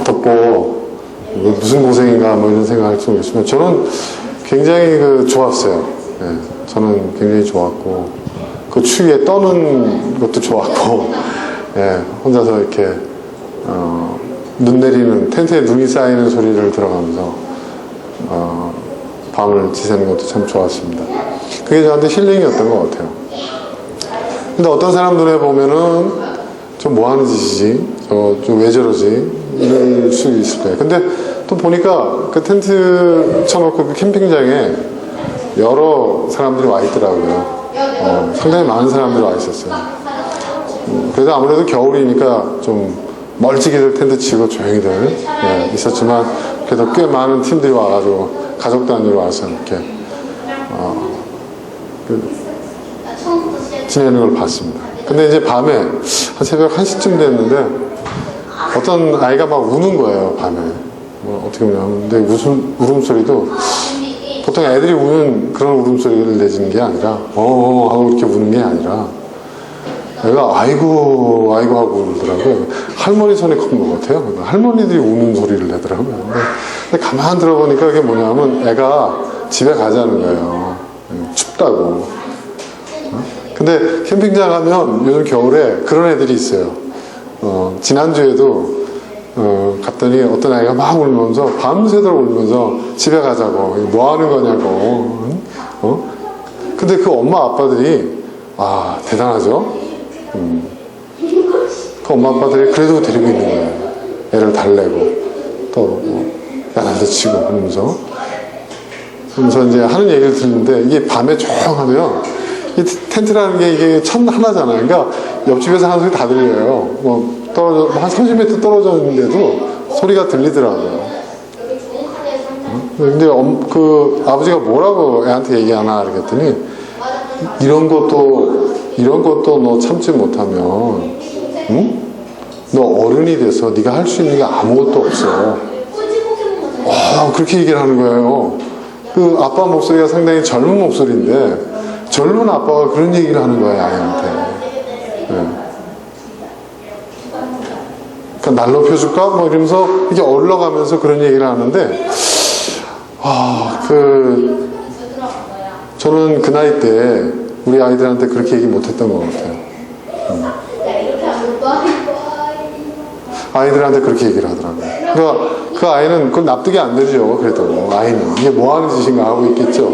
덮고 무슨 고생인가 뭐 이런 생각할 수 있지만 저는 굉장히 좋았어요. 예, 저는 굉장히 좋았고 그 추위에 떠는 것도 좋았고 예, 혼자서 이렇게 눈 내리는 텐트에 눈이 쌓이는 소리를 들어가면서 밤을 지새는 것도 참 좋았습니다. 그게 저한테 힐링이었던 것 같아요. 근데 어떤 사람 눈에 보면은 좀 뭐하는 짓이지? 좀 왜 저러지? 이럴 수 있을 거예요. 근데 또 보니까 그 텐트 쳐놓고 그 캠핑장에 여러 사람들이 와 있더라고요. 상당히 많은 사람들이 와 있었어요. 그래도 아무래도 겨울이니까 좀 멀찍이들 텐트 치고 조용히들 예, 있었지만 그래도 꽤 많은 팀들이 와가지고 가족 단위로 와서 이렇게 지내는 걸 봤습니다. 근데 이제 밤에 한 새벽 1시쯤 됐는데 어떤 아이가 막 우는 거예요. 밤에 어떻게 보냐면 근데 울음소리도 보통 애들이 우는 그런 울음소리를 내지는 게 아니라 하고 이렇게 우는 게 아니라 애가 아이고 하고 울더라고요. 할머니 손에 큰 것 같아요. 할머니들이 우는 소리를 내더라고요. 근데 가만 들어보니까 그게 뭐냐면 애가 집에 가자는 거예요. 춥다고. 근데 캠핑장 가면 요즘 겨울에 그런 애들이 있어요. 지난주에도 갔더니 어떤 아이가 막 울면서 밤새도록 울면서 집에 가자고 뭐 하는 거냐고. 근데 그 엄마 아빠들이 대단하죠. 그 엄마 아빠들이 그래도 데리고 있는 거예요. 애를 달래고 또 야단도 치고 그러면서 이제 하는 얘기를 듣는데 이게 밤에 조용하면 이 텐트라는 게 이게 천 하나잖아요. 그러니까 옆집에서 하는 소리 다 들려요. 한 30m 떨어져 있는데도 소리가 들리더라고요. 근데 그 아버지가 뭐라고 애한테 얘기하나 그랬더니 이런 것도 너 참지 못하면 응? 너 어른이 돼서 네가 할 수 있는 게 아무것도 없어. 그렇게 얘기를 하는 거예요. 그 아빠 목소리가 상당히 젊은 목소리인데 젊은 아빠가 그런 얘기를 하는 거예요, 아이한테. 네. 그러니까 날 높여줄까? 뭐 이러면서 이렇게 올라가면서 그런 얘기를 하는데 저는 그 나이 때 우리 아이들한테 그렇게 얘기 못했던 것 같아요. 아이들한테 그렇게 얘기를 하더라고요. 그러니까 그 아이는 그걸 납득이 안 되죠. 그래도 아이는 이게 뭐 하는 짓인가 하고 있겠죠.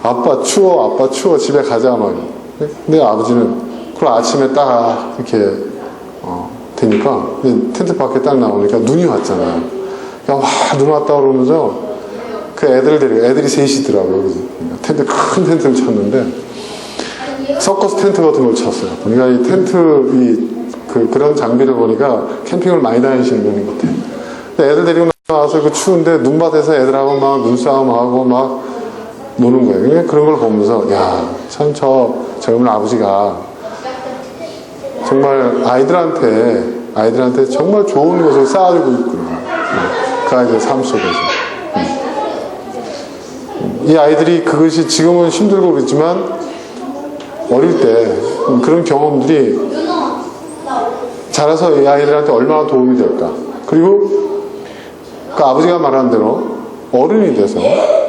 아빠 추워 집에 가자 막. 근데 아버지는 그럼 아침에 딱 이렇게 되니까 텐트 밖에 딱 나오니까 눈이 왔잖아요. 그러니까 눈 왔다 그러면서 그 애들을 데리고 애들이 셋이더라고요. 텐트 큰 텐트를 쳤는데 서커스 텐트 같은 걸 쳤어요. 그러니까 이 텐트 그런 장비를 보니까 캠핑을 많이 다니시는 분인 것 같아요. 애들 데리고 나와서 그 추운데 눈밭에서 애들하고 막 눈싸움하고 막 노는 거예요. 그러니까 그런 걸 보면서 참 저 젊은 아버지가 정말 아이들한테 정말 좋은 것을 쌓아주고 있구나. 그 아이들 삶 속에서. 이 아이들이 그것이 지금은 힘들고 그렇지만 어릴 때 그런 경험들이 자라서 이 아이들한테 얼마나 도움이 될까. 그리고 그 아버지가 말한 대로 어른이 돼서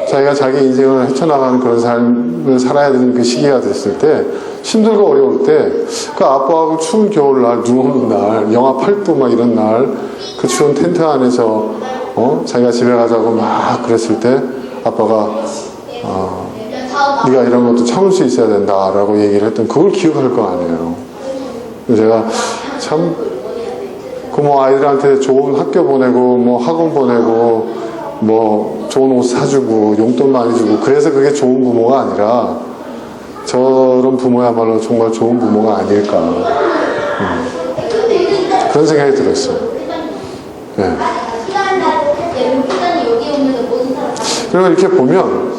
자기가 자기 인생을 헤쳐나가는 그런 삶을 살아야 되는 그 시기가 됐을 때 힘들고 어려울 때 그 아빠하고 추운 겨울날 눈 오는 날 영하 8도 막 이런 날 그 추운 텐트 안에서 자기가 집에 가자고 막 그랬을 때 아빠가 네가 이런 것도 참을 수 있어야 된다라고 얘기를 했던 그걸 기억할 거 아니에요. 제가 참 아이들한테 좋은 학교 보내고 뭐 학원 보내고 뭐 좋은 옷 사주고 용돈 많이 주고 그래서 그게 좋은 부모가 아니라 저런 부모야말로 정말 좋은 부모가 아닐까 그런 생각이 들었어요. 네. 그리고 이렇게 보면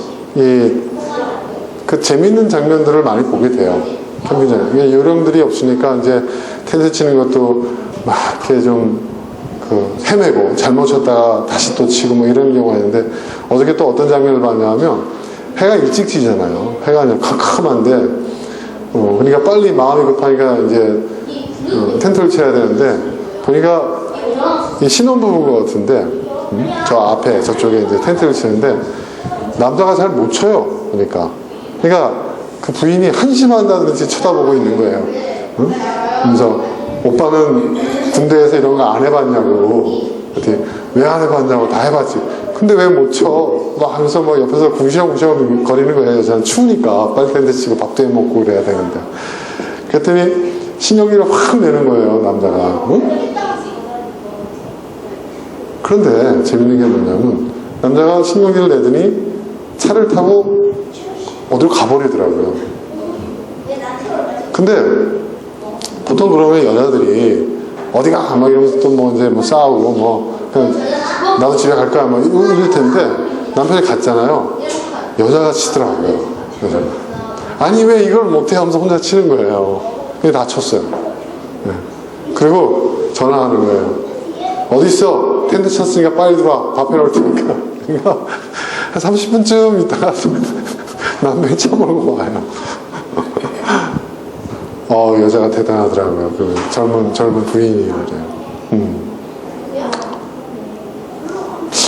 그 재밌는 장면들을 많이 보게 돼요. 캠핑장에. 요령들이 없으니까 이제 텐트 치는 것도 막 이렇게 좀 헤매고 잘못 쳤다가 다시 또 치고 뭐 이런 경우가 있는데 어저께 또 어떤 장면을 봤냐면 해가 일찍 지잖아요. 해가 이제 캄캄한데 그러니까 빨리 마음이 급하니까 이제 텐트를 쳐야 되는데 보니까 이 신혼부부인 것 같은데, 저 앞에 저쪽에 이제 텐트를 치는데 남자가 잘 못 쳐요. 그러니까 그 부인이 한심한다든지 쳐다보고 있는 거예요. 응? 그래서 오빠는 군대에서 이런 거 안 해봤냐고, 왜 안 해봤냐고. 다 해봤지. 근데 왜 못 쳐? 막 하면서 막 옆에서 궁시렁궁시렁 거리는 거예요. 저는 추우니까 빨리 텐트 치고 밥도 해 먹고 그래야 되는데. 그랬더니 신용기를 확 내는 거예요, 남자가. 응? 그런데 재밌는 게 뭐냐면 남자가 신용기를 내더니 차를 타고 어디로 가버리더라고요. 근데 보통 그러면 여자들이 어디가 막 이러면서 또 뭐 이제 뭐 싸우고 뭐 그냥 나도 집에 갈 거야 뭐 이럴 텐데 남편이 갔잖아요. 여자가 치더라고요. 여자가. 아니 왜 이걸 못해 하면서 혼자 치는 거예요. 그게 다 쳤어요. 네. 그리고 전화하는 거예요. 어디 있어? 텐트 쳤으니까 빨리 들어와. 밥 해놓을 테니까. 그러니까 한 30분쯤 있다가 남편이 쳐먹고 와요. 여자가 대단하더라고요. 그 젊은 부인이 그래요.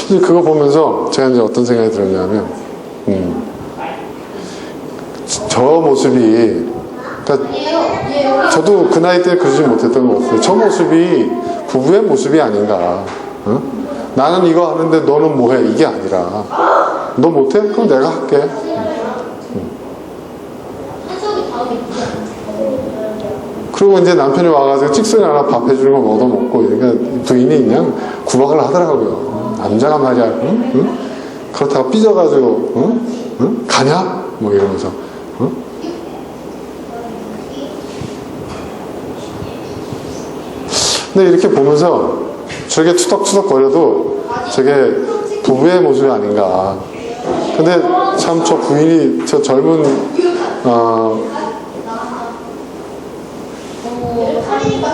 그거 보면서 제가 이제 어떤 생각이 들었냐면, 저 모습이, 그러니까 저도 그 나이 때 그러지 못했던 것 같아요. 저 모습이 부부의 모습이 아닌가. 어? 나는 이거 하는데 너는 뭐해? 이게 아니라, 너 못해? 그럼 내가 할게. 그리고 이제 남편이 와가지고 찍소리 하나 밥 해주는 거 얻어먹고, 그러니까 부인이 그냥 구박을 하더라고요. 남자가 말이야, 응? 응? 그렇다고 삐져가지고, 응? 응? 가냐? 뭐 이러면서, 응? 근데 이렇게 보면서 저게 투덕투덕 거려도 저게 부부의 모습이 아닌가. 근데 참 저 부인이, 저 젊은,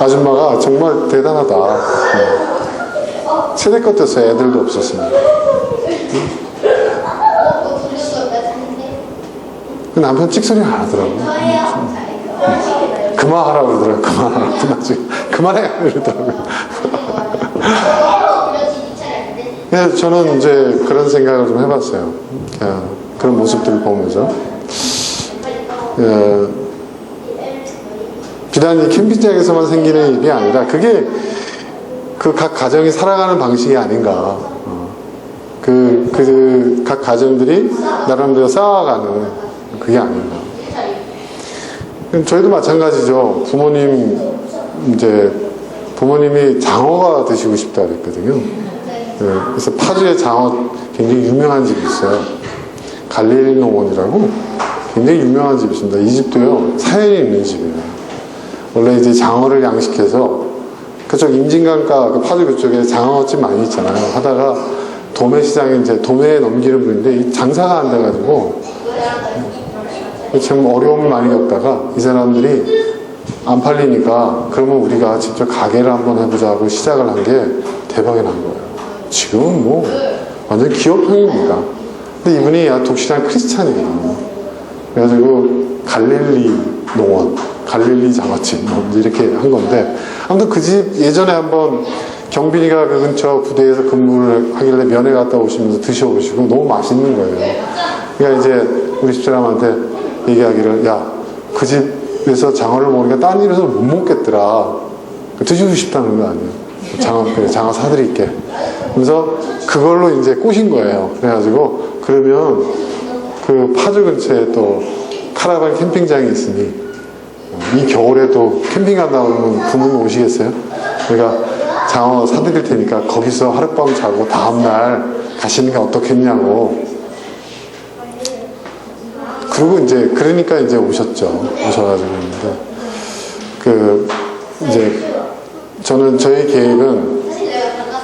아줌마가 정말 대단하다. 세대껏 됐어요. 애들도 없었으면. 남편 찍소리 안 하더라고요. 그만하라고 그러더라고요. 그만하라고. 그만해! 그러더라고요. 그래서 저는 이제 그런 생각을 좀 해봤어요. 그런 모습들을 보면서. 비단 이 캠핑장에서만 생기는 일이 아니라 그게 그 각 가정이 살아가는 방식이 아닌가. 각 가정들이 나름대로 쌓아가는 그게 아닌가. 저희도 마찬가지죠. 부모님이 장어가 드시고 싶다 그랬거든요. 그래서 파주에 장어 굉장히 유명한 집이 있어요. 갈릴리 농원이라고 굉장히 유명한 집이 있습니다. 이 집도요, 사연이 있는 집이에요. 원래 이제 장어를 양식해서 그쪽 임진강가 그 파주 그쪽에 장어집 많이 있잖아요. 하다가 도매시장에 이제 도매에 넘기는 분인데 이 장사가 안 돼가지고 참 어려움을 많이 겪다가 이 사람들이 안 팔리니까 그러면 우리가 직접 가게를 한번 해보자고 시작을 한 게 대박이 난 거예요. 지금은 뭐 완전 기업형입니다. 근데 이분이 독실한 크리스찬이거든요. 그래가지고 갈릴리 농원, 갈릴리 장어집 뭐 이렇게 한 건데, 아무튼 그 집 예전에 한번 경빈이가 그 근처 부대에서 근무를 하길래 면회 갔다 오시면서 드셔보시고 너무 맛있는 거예요. 그러니까 이제 우리 집사람한테 얘기하기를, 야, 그 집에서 장어를 먹으니까 딴 집에서 못 먹겠더라. 드시고 싶다는 거 아니에요. 그래, 장어 사드릴게. 그래서 그걸로 이제 꼬신 거예요. 그래가지고 그러면 그 파주 근처에 또 카라반 캠핑장이 있으니 이 겨울에도 캠핑 간다고 하면 부모님 오시겠어요? 그러니까 장어 사드릴 테니까 거기서 하룻밤 자고 다음날 가시는 게 어떻겠냐고. 그리고 이제 그러니까 이제 오셨죠. 오셔가지고 있는데 이제 저희 계획은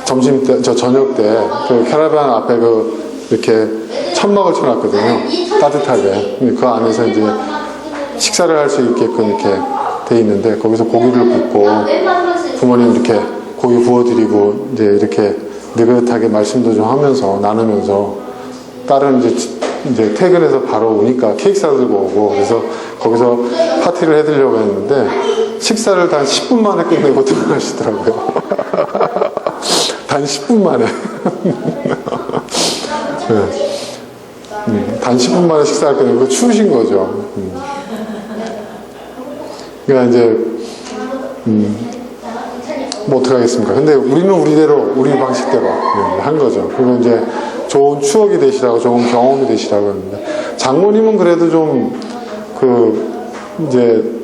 점심 때, 저녁 때 그 캐러반 앞에 이렇게 천막을 쳐놨거든요. 따뜻하게. 그 안에서 이제 식사를 할 수 있게끔 이렇게 돼 있는데 거기서 고기를 굽고 부모님 이렇게 고기 구워드리고 이제 이렇게 느긋하게 말씀도 좀 하면서 나누면서 딸은 이제 퇴근해서 바로 오니까 케이크 사들고 오고 그래서 거기서 파티를 해드리려고 했는데 식사를 단 10분 만에 끝내고 들어가시더라고요. 단 10분 만에. 네. 단 10분 만에 식사할 거니까 추우신 거죠. 그러니까 이제, 뭐 어떡하겠습니까. 근데 우리는 우리대로, 우리 방식대로 한 거죠. 그리고 이제 좋은 추억이 되시라고, 좋은 경험이 되시라고 했는데, 장모님은 그래도 좀, 이제,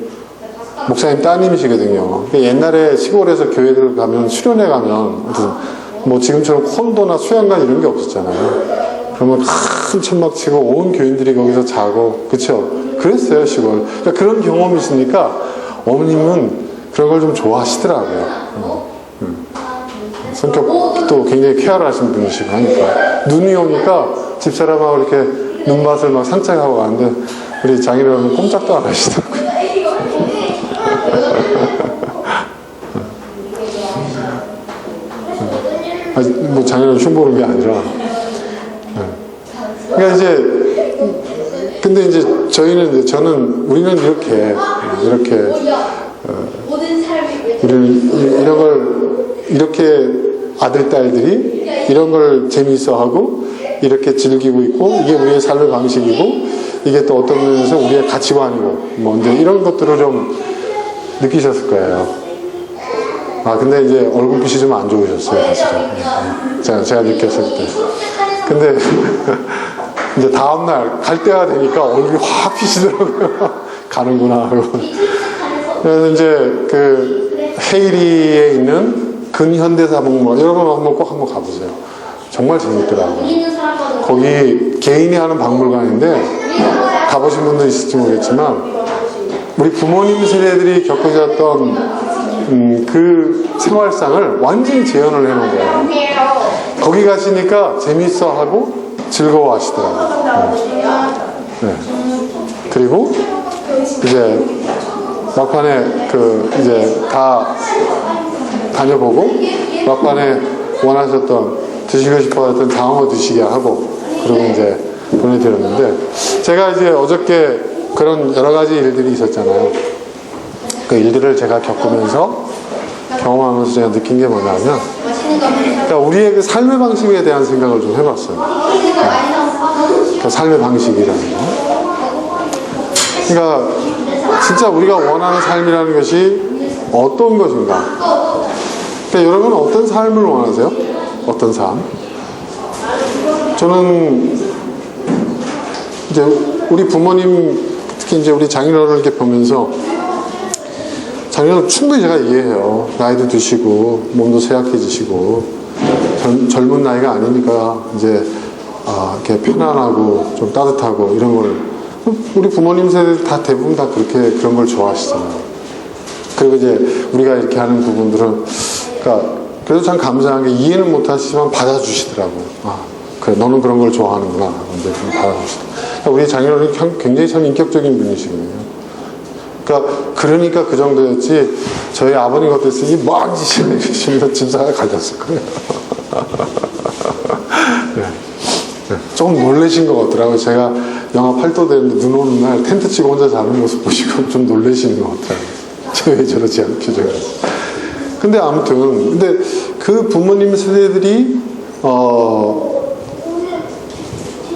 목사님 따님이시거든요. 옛날에 시골에서 교회들 가면, 수련회 가면, 뭐 지금처럼 콘도나 수양관 이런 게 없었잖아요. 그러면 큰 천막 치고 온 교인들이 거기서 자고, 그쵸? 그랬어요, 시골. 그러니까 그런 경험이 있으니까 어머님은 그런 걸 좀 좋아하시더라고요. 성격도 굉장히 케어를 하시는 분이시고 하니까. 눈이 오니까 집사람하고 이렇게 눈밭을 막 산책하고 가는데, 우리 장인어른은 꼼짝도 안 하시더라고요. 뭐 장인어른 흉보는 게 아니라. 그러니까 이제, 근데 이제 저는, 우리는 우리는 이런 걸, 이렇게 아들, 딸들이 이런 걸 재미있어 하고, 이렇게 즐기고 있고, 이게 우리의 삶의 방식이고, 이게 또 어떤 면에서 우리의 가치관이고, 뭐, 이제 이런 것들을 좀 느끼셨을 거예요. 아, 근데 이제 얼굴빛이 좀 안 좋으셨어요, 사실은. 제가 느꼈을 때. 근데, 이제 다음날 갈 때가 되니까 얼굴이 확 피시더라고요. 가는구나 하고. 그래서 이제 헤이리에 있는 근현대사 박물관, 여러분 한번 가보세요. 정말 재밌더라고요. 거기 개인이 하는 박물관인데, 가보신 분도 있을지 모르겠지만, 우리 부모님 세대들이 겪으셨던 그 생활상을 완전히 재현을 해놓은 거예요. 거기 가시니까 재밌어 하고, 즐거워하시더라고요. 네. 그리고 이제 막판에 이제 다 다녀보고 막판에 원하셨던 드시고 싶어했던 장어 드시게 하고 그러고 이제 보내드렸는데 제가 이제 어저께 그런 여러 가지 일들이 있었잖아요. 그 일들을 제가 겪으면서 경험하면서 제가 느낀 게 뭐냐면 그러니까 우리의 그 삶의 방식에 대한 생각을 좀 해봤어요. 그 삶의 방식이라는 거. 그러니까 진짜 우리가 원하는 삶이라는 것이 어떤 것인가. 그러니까 여러분은 어떤 삶을 원하세요? 어떤 삶? 저는 이제 우리 부모님 특히 이제 우리 장인어른을 이렇게 보면서 장인어른 충분히 제가 이해해요. 나이도 드시고 몸도 쇠약해지시고 젊은 나이가 아니니까 이제 이렇게 편안하고 좀 따뜻하고 이런 걸 우리 부모님 세대 다 대부분 다 그렇게 그런 걸 좋아하시잖아요. 그리고 이제 우리가 이렇게 하는 부분들은 그러니까 그래도 참 감사한 게 이해는 못 하시지만 받아주시더라고요. 그래 너는 그런 걸 좋아하는구나. 이제 좀 받아주시더라고요. 그러니까 우리 장인어른이 굉장히 참 인격적인 분이시거든요. 그러니까 그 정도였지 저희 아버님 같았으니 먼 짓을 해주시면서 집사가 갈렸을 거예요. 네. 네. 조금 놀라신 것 같더라고요. 제가 영하 8도 되는데 눈 오는 날 텐트 치고 혼자 자는 모습 보시고 좀 놀라시는 것 같더라고요. 저 왜 저러지 않게 제가. 근데 아무튼 근데 그 부모님 세대들이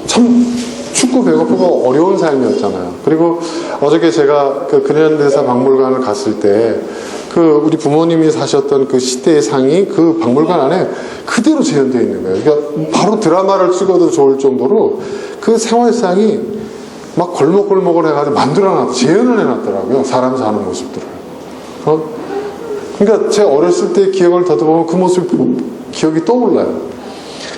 참 춥고 배고프고 어려운 삶이었잖아요. 그리고 어저께 제가 그 근현대사 박물관을 갔을 때 그 우리 부모님이 사셨던 그 시대의 상이 그 박물관 안에 그대로 재현되어 있는 거예요. 그러니까 바로 드라마를 찍어도 좋을 정도로 그 생활상이 막 골목골목을 해가지고 만들어놨, 재현을 해놨더라고요. 사람 사는 모습들을. 그러니까 제 어렸을 때 기억을 더듬어보면 그 모습이 기억이 떠올라요.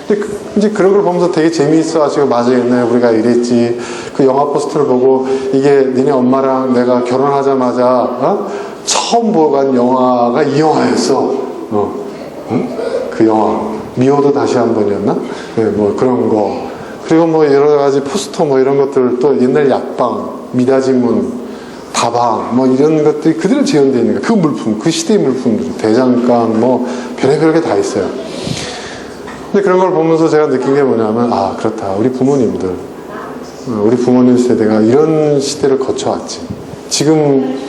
근데 이제 그런 걸 보면서 되게 재미있어 하시고, 맞아, 옛날에 우리가 이랬지. 그 영화 포스터를 보고, 이게 니네 엄마랑 내가 결혼하자마자, 처음 보고 간 영화가 이 영화였어. 응? 그 영화. 미워도 다시 한 번이었나? 네, 뭐 그런 거. 그리고 뭐 여러 가지 포스터 뭐 이런 것들 또 옛날 약방, 미닫이문, 다방, 뭐 이런 것들이 그대로 재현되어 있는 거예요. 그 물품, 그 시대의 물품들. 대장간, 뭐 별의별 게 다 있어요. 근데 그런 걸 보면서 제가 느낀 게 뭐냐면, 그렇다. 우리 부모님들, 우리 부모님 세대가 이런 시대를 거쳐왔지. 지금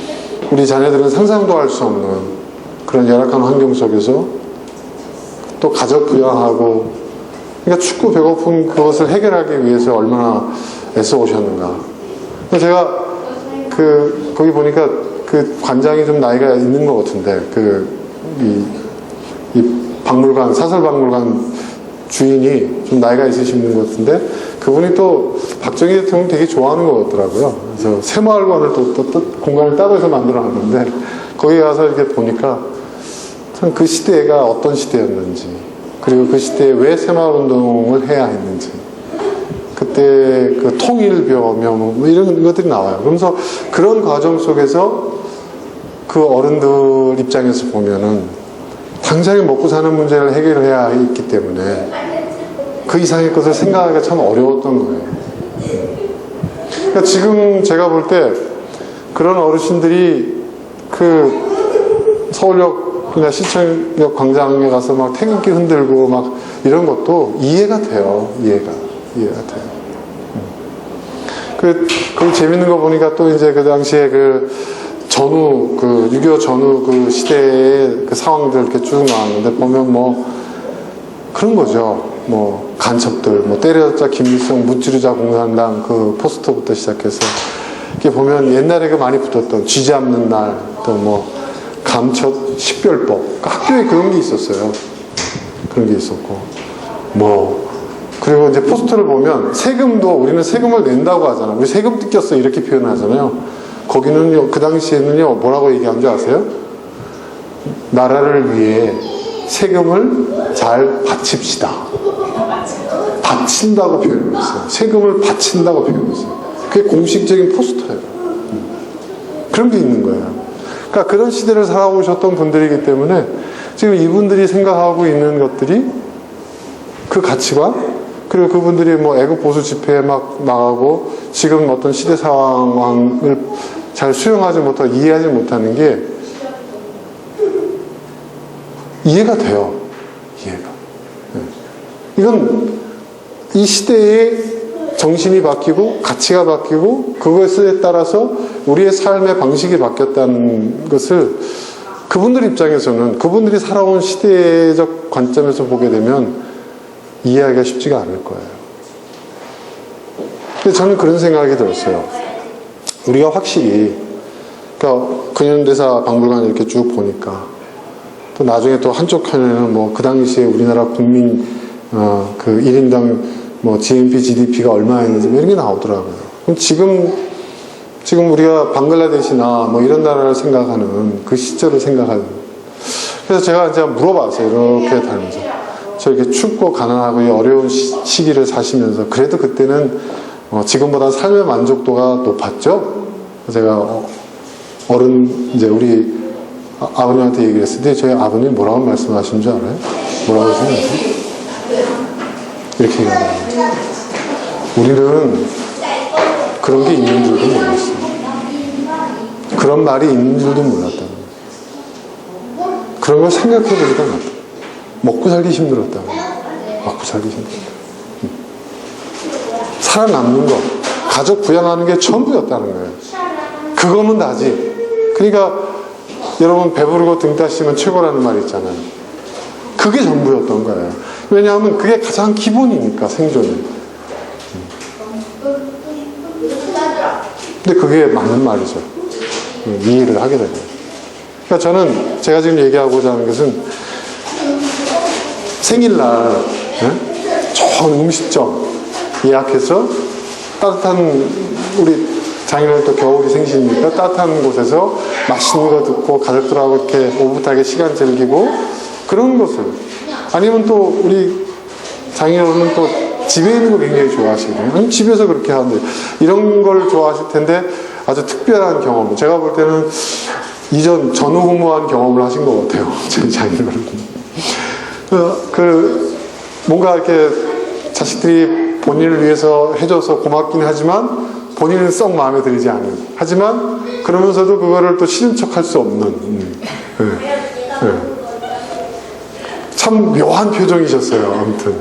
우리 자녀들은 상상도 할 수 없는 그런 열악한 환경 속에서 또 가족 부양하고, 그러니까 춥고 배고픈 그것을 해결하기 위해서 얼마나 애써 오셨는가. 제가 거기 보니까 그 관장이 좀 나이가 있는 것 같은데, 이 박물관, 사설박물관 주인이 좀 나이가 있으신 것 같은데, 그분이 또 박정희 대통령 되게 좋아하는 것 같더라고요. 그래서 새마을관을 또 공간을 따로 해서 만들어 놨는데, 거기 가서 이렇게 보니까 참 그 시대가 어떤 시대였는지, 그리고 그 시대에 왜 새마을운동을 해야 했는지, 그때 그 통일벼며 뭐 이런 것들이 나와요. 그러면서 그런 과정 속에서 그 어른들 입장에서 보면은 당장에 먹고 사는 문제를 해결해야 했기 때문에 그 이상의 것을 생각하기가 참 어려웠던 거예요. 그러니까 지금 제가 볼 때 그런 어르신들이 그 서울역이나 시청역 광장에 가서 막 태극기 흔들고 막 이런 것도 이해가 돼요. 이해가 돼요. 그 재밌는 거 보니까 또 이제 그 당시에 전후, 6.25 전후 그 시대의 그 상황들 이렇게 쭉 나왔는데, 보면 뭐, 그런 거죠. 뭐, 간첩들, 뭐, 때려잡자 김일성, 무찌르자 공산당 그 포스터부터 시작해서, 이렇게 보면 옛날에 많이 붙었던 쥐 잡는 날, 또 뭐, 감첩 식별법. 학교에 그런 게 있었어요. 그런 게 있었고. 그리고 이제 포스터를 보면 세금도 우리는 세금을 낸다고 하잖아요. 우리 세금 뜯겼어 이렇게 표현하잖아요. 거기는요, 그 당시에는요, 뭐라고 얘기한 줄 아세요? 나라를 위해 세금을 잘 바칩시다. 바친다고 표현했어요. 세금을 바친다고 표현했어요. 그게 공식적인 포스터예요. 그런 게 있는 거예요. 그러니까 그런 시대를 살아오셨던 분들이기 때문에 지금 이분들이 생각하고 있는 것들이 그 가치관, 그리고 그분들이 뭐 애국 보수 집회에 막 나가고 지금 어떤 시대 상황을 잘 수용하지 못하고 이해하지 못하는 게 이해가 돼요. 이해가. 이건 이 시대의 정신이 바뀌고 가치가 바뀌고 그것에 따라서 우리의 삶의 방식이 바뀌었다는 것을 그분들 입장에서는 그분들이 살아온 시대적 관점에서 보게 되면 이해하기가 쉽지가 않을 거예요. 근데 저는 그런 생각이 들었어요. 우리가 확실히, 그러니까 근현대사 박물관 이렇게 쭉 보니까, 또 나중에 또 한쪽 편에는 뭐 그 당시에 우리나라 국민, 그 1인당 뭐 GNP, GDP가 얼마였는지 뭐 이런 게 나오더라고요. 그럼 지금 우리가 방글라데시나 뭐 이런 나라를 생각하는 그 시절을 생각하는. 그래서 제가 이제 물어봤어요. 이렇게 다니면서. 저렇게 춥고 가난하고 어려운 시기를 사시면서 그래도 그때는 지금보다 삶의 만족도가 높았죠. 제가 이제 우리 아버님한테 얘기를 했을 때 저희 아버님 뭐라고 말씀하신 줄 알아요? 뭐라고 생각하세요? 이렇게 얘기하더라고요. 우리는 그런 게 있는 줄도 몰랐어요. 그런 말이 있는 줄도 몰랐다는 거예요. 그런 걸 생각해 보지도 않았다. 먹고 살기 힘들었다. 먹고 살기 힘들었다. 살아남는 것, 가족 부양하는 게 전부였다는 거예요. 그거는 나지. 그러니까 여러분 배부르고 등 따시면 최고라는 말이 있잖아요. 그게 전부였던 거예요. 왜냐하면 그게 가장 기본이니까 생존이. 근데 그게 맞는 말이죠. 이해를 하게 되고. 그러니까 저는 제가 지금 얘기하고자 하는 것은 생일날 좋은 음식점 예약해서 따뜻한 우리 장인어른 또 겨울이 생시니까 따뜻한 곳에서 맛있는 거 듣고 가족들하고 이렇게 오붓하게 시간 즐기고 그런 것을 아니면 또 우리 장인어른은 또 집에 있는 거 굉장히 좋아하시거든요. 집에서 그렇게 하는데 이런 걸 좋아하실 텐데 아주 특별한 경험. 제가 볼 때는 전후 근무한 경험을 하신 것 같아요. 제 장인어른. 뭔가 이렇게 자식들이 본인을 위해서 해줘서 고맙긴 하지만 본인은 썩 마음에 들지 않은. 하지만 그러면서도 그거를 또 싫은 척 할 수 없는. 참 묘한 표정이셨어요. 아무튼.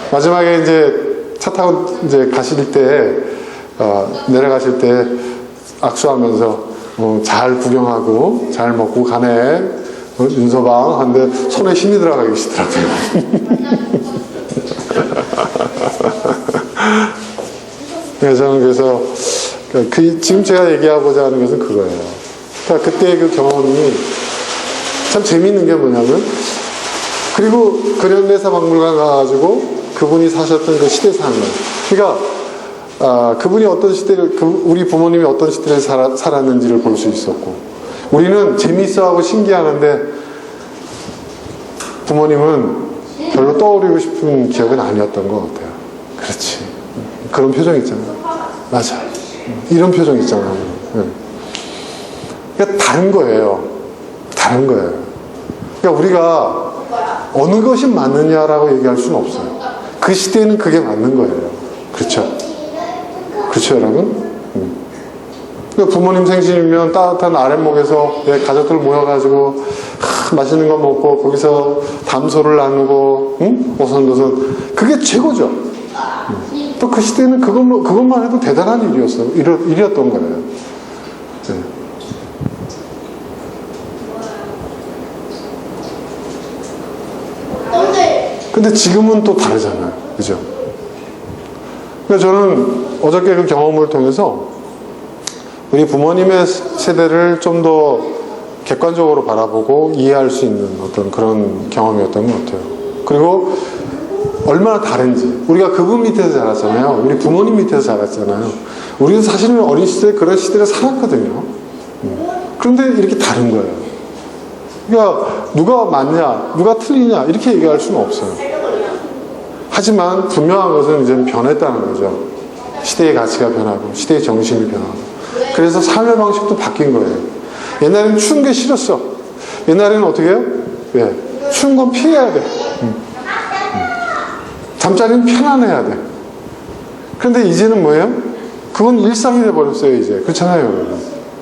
마지막에 이제 차 타고 이제 가실 때, 내려가실 때 악수하면서 잘 구경하고 잘 먹고 가네. 윤서방 하는데 손에 힘이 들어가 계시더라고요. 그래서 지금 제가 얘기하고자 하는 것은 그거예요. 그러니까 그때의 그 경험이 참 재미있는 게 뭐냐면, 그리고 근현대사 박물관 가가지고 그분이 사셨던 그 시대상을, 그러니까 그분이 어떤 시대를, 우리 부모님이 어떤 시대를 살았는지를 볼 수 있었고, 우리는 재미있어하고 신기하는데 부모님은 별로 떠오르고 싶은 기억은 아니었던 것 같아요. 그렇지. 그런 표정 있잖아요. 맞아. 이런 표정 있잖아요. 그러니까 다른 거예요. 다른 거예요. 그러니까 우리가 어느 것이 맞느냐라고 얘기할 수는 없어요. 그 시대에는 그게 맞는 거예요. 그렇죠? 그렇죠, 여러분? 그러니까 부모님 생신이면 따뜻한 아랫목에서 가족들 모여가지고 맛있는 거 먹고 거기서 담소를 나누고 오손도손, 그게 최고죠. 또 그 시대에는 그것만 해도 대단한 일이었던 거예요. 근데 지금은 또 다르잖아요. 그죠? 그러니까 저는 어저께 그 경험을 통해서 우리 부모님의 세대를 좀 더 객관적으로 바라보고 이해할 수 있는 어떤 그런 경험이었던 것 같아요. 그리고 얼마나 다른지. 우리가 그분 밑에서 자랐잖아요. 우리 부모님 밑에서 자랐잖아요. 우리는 사실은 어린 시절에 그런 시대를 살았거든요. 그런데 이렇게 다른 거예요. 그러니까 누가 맞냐, 누가 틀리냐 이렇게 얘기할 수는 없어요. 하지만 분명한 것은 이제 변했다는 거죠. 시대의 가치가 변하고 시대의 정신이 변하고, 그래서 삶의 방식도 바뀐 거예요. 옛날에는 추운 게 싫었어. 옛날에는 어떻게 해요? 추운 건 피해야 돼. 잠자리는 편안해야 돼. 그런데 이제는 뭐예요? 그건 일상이 돼버렸어요, 이제. 그렇잖아요.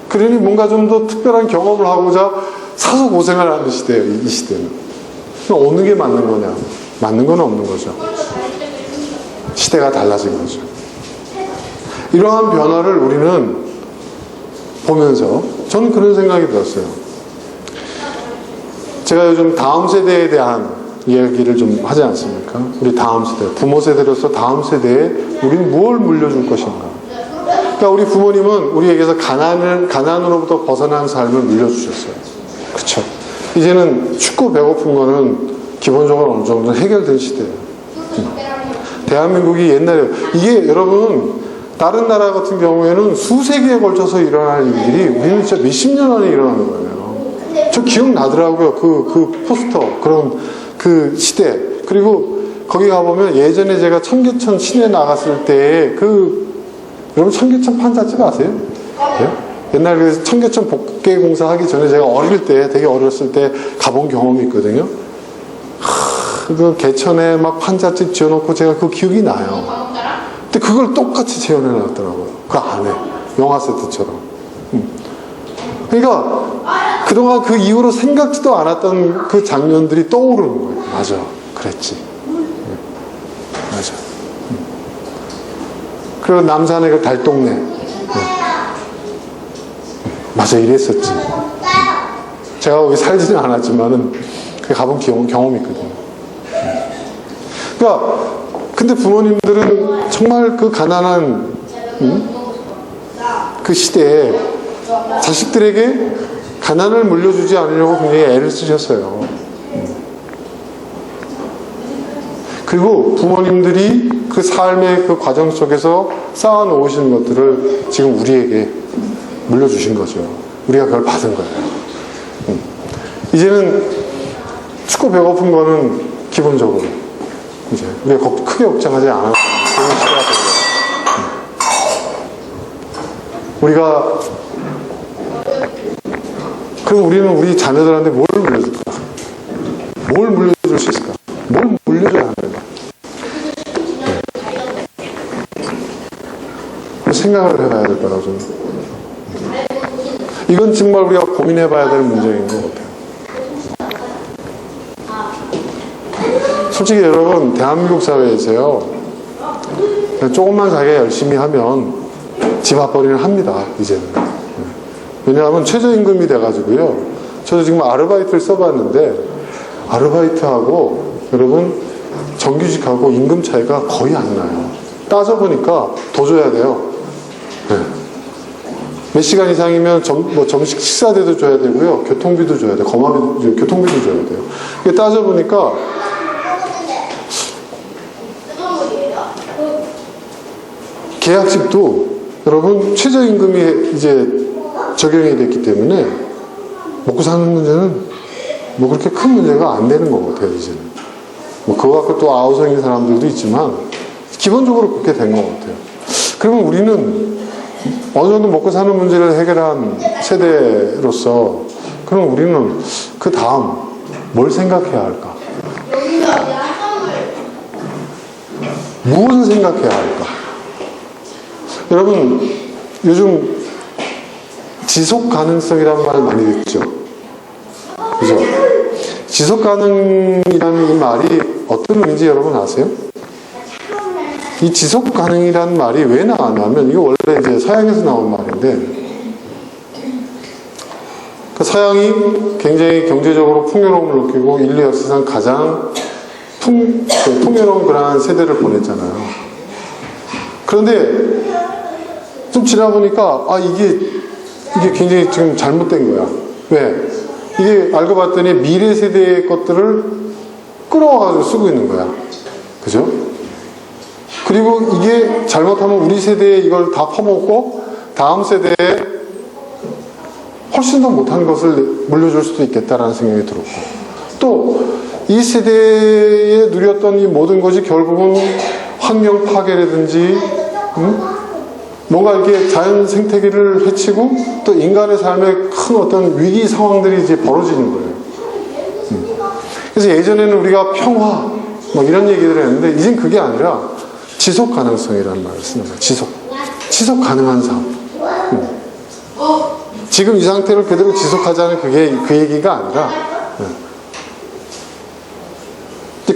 그러니 뭔가 좀 더 특별한 경험을 하고자 사서 고생을 하는 시대예요, 이 시대는. 어느 게 맞는 거냐? 맞는 건 없는 거죠. 시대가 달라진 거죠. 이러한 변화를 우리는 보면서 저는 그런 생각이 들었어요. 제가 요즘 다음 세대에 대한 이야기를 좀 하지 않습니까? 우리 다음 세대, 부모 세대로서 다음 세대에 우리는 무엇을 물려줄 것인가? 그러니까 우리 부모님은 우리에게서 가난으로부터 벗어난 삶을 물려주셨어요. 그렇죠? 이제는 춥고 배고픈 거는 기본적으로 어느 정도 해결된 시대예요. 대한민국이 옛날에, 이게 여러분 다른 나라 같은 경우에는 수세기에 걸쳐서 일어날 일들이 우리는 진짜 몇십 년 안에 일어나는 거예요. 저 기억나더라고요. 그 포스터, 그런 그 시대. 그리고 거기 가보면 예전에 제가 청계천 시내 나갔을 때 여러분 청계천 판잣집 아세요? 네? 옛날에 그 청계천 복개공사 하기 전에 제가 되게 어렸을 때 가본 경험이 있거든요. 그 개천에 막 판잣집 지어놓고 제가 그 기억이 나요. 근데 그걸 똑같이 재현해놨더라고요. 그 안에. 영화 세트처럼. 그러니까 그동안 그 이후로 생각지도 않았던 그 장면들이 떠오르는 거예요. 맞아. 그랬지. 맞아. 그리고 남산의 그 달동네. 맞아. 이랬었지. 제가 거기 살지는 않았지만은 가본 경험이 있거든요. 그러니까 근데 부모님들은 정말 그 가난한 그 시대에 자식들에게 가난을 물려주지 않으려고 굉장히 애를 쓰셨어요. 그리고 부모님들이 그 삶의 그 과정 속에서 쌓아놓으신 것들을 지금 우리에게 물려주신 거죠. 우리가 그걸 받은 거예요. 이제는 춥고 배고픈 거는 기본적으로 이제 우리가 크게 걱정하지 않아도 되는 시대가 되고, 우리가 그럼 우리는 우리 자녀들한테 뭘 물려줄까? 뭘 물려줄 수 있을까? 뭘 물려줘야 하는가? 생각을 해봐야 될 거라고 저는. 이건 정말 우리가 고민해봐야 될 문제인 것 같아요. 솔직히 여러분, 대한민국 사회에서요, 조금만 자기가 열심히 하면 집 앞벌이는 합니다, 이제는. 왜냐하면 최저임금이 돼가지고요, 저도 지금 아르바이트를 써봤는데 아르바이트하고 여러분 정규직하고 임금 차이가 거의 안 나요. 따져보니까 더 줘야 돼요. 네. 몇 시간 이상이면 점심 식사대도 줘야 되고요. 교통비도 줘야 돼요. 교통비도 줘야 돼요. 따져보니까 계약직도 여러분 최저임금이 이제 적용이 됐기 때문에 먹고 사는 문제는 뭐 그렇게 큰 문제가 안 되는 것 같아요. 이제는 뭐 그거 갖고 또 아우성인 사람들도 있지만 기본적으로 그렇게 된 것 같아요. 그러면 우리는 어느 정도 먹고 사는 문제를 해결한 세대로서 그럼 우리는 그 다음 뭘 생각해야 할까? 무엇을 생각해야 할까? 여러분 요즘 지속 가능성이라는 말 많이 듣죠? 그죠? 지속 가능이라는 이 말이 어떤 의미인지 여러분 아세요? 이 지속 가능이라는 말이 왜 나왔냐면 이거 원래 이제 서양에서 나온 말인데 그 서양이 굉장히 경제적으로 풍요로움을 느끼고 인류 역사상 가장 풍요로운 그러한 세대를 보냈잖아요. 그런데 좀 지나 보니까 이게 굉장히 지금 잘못된 거야. 왜? 이게 알고 봤더니 미래 세대의 것들을 끌어와가지고 쓰고 있는 거야. 그죠? 그리고 이게 잘못하면 우리 세대에 이걸 다 퍼먹고 다음 세대에 훨씬 더 못한 것을 물려줄 수도 있겠다라는 생각이 들었고 또 이 세대에 누렸던 이 모든 것이 결국은 환경 파괴라든지 뭔가 이렇게 자연 생태계를 해치고 또 인간의 삶에 큰 어떤 위기 상황들이 이제 벌어지는 거예요. 그래서 예전에는 우리가 평화 뭐 이런 얘기들을 했는데 이젠 그게 아니라 지속 가능성이라는 말을 쓰는 거예요. 지속 가능한 삶. 지금 이 상태를 그대로 지속하자는 그게 그 얘기가 아니라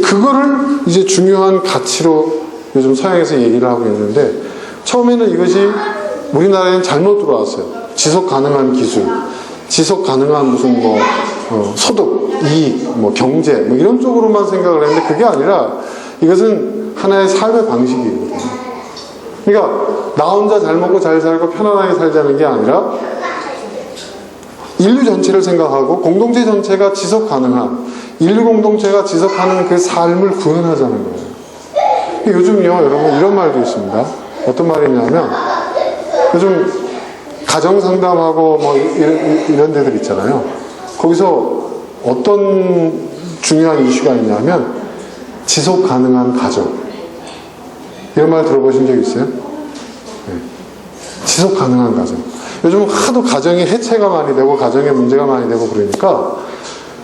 그거를 이제 중요한 가치로 요즘 서양에서 얘기를 하고 있는데 처음에는 이것이 우리나라에는 잘못 들어왔어요. 지속 가능한 기술, 지속 가능한 무슨 소득, 이익, 경제 이런 쪽으로만 생각을 했는데 그게 아니라 이것은 하나의 삶의 방식이거든요. 그러니까 나 혼자 잘 먹고 잘 살고 편안하게 살자는 게 아니라 인류 전체를 생각하고 공동체 전체가 지속 가능한 인류 공동체가 지속하는 그 삶을 구현하자는 거예요. 요즘요 여러분 이런 말도 있습니다. 어떤 말이냐면 요즘 가정상담하고 이런 데들 있잖아요. 거기서 어떤 중요한 이슈가 있냐면 지속 가능한 가정. 이런 말 들어보신 적 있어요? 네. 지속 가능한 가정. 요즘 하도 가정이 해체가 많이 되고 가정에 문제가 많이 되고 그러니까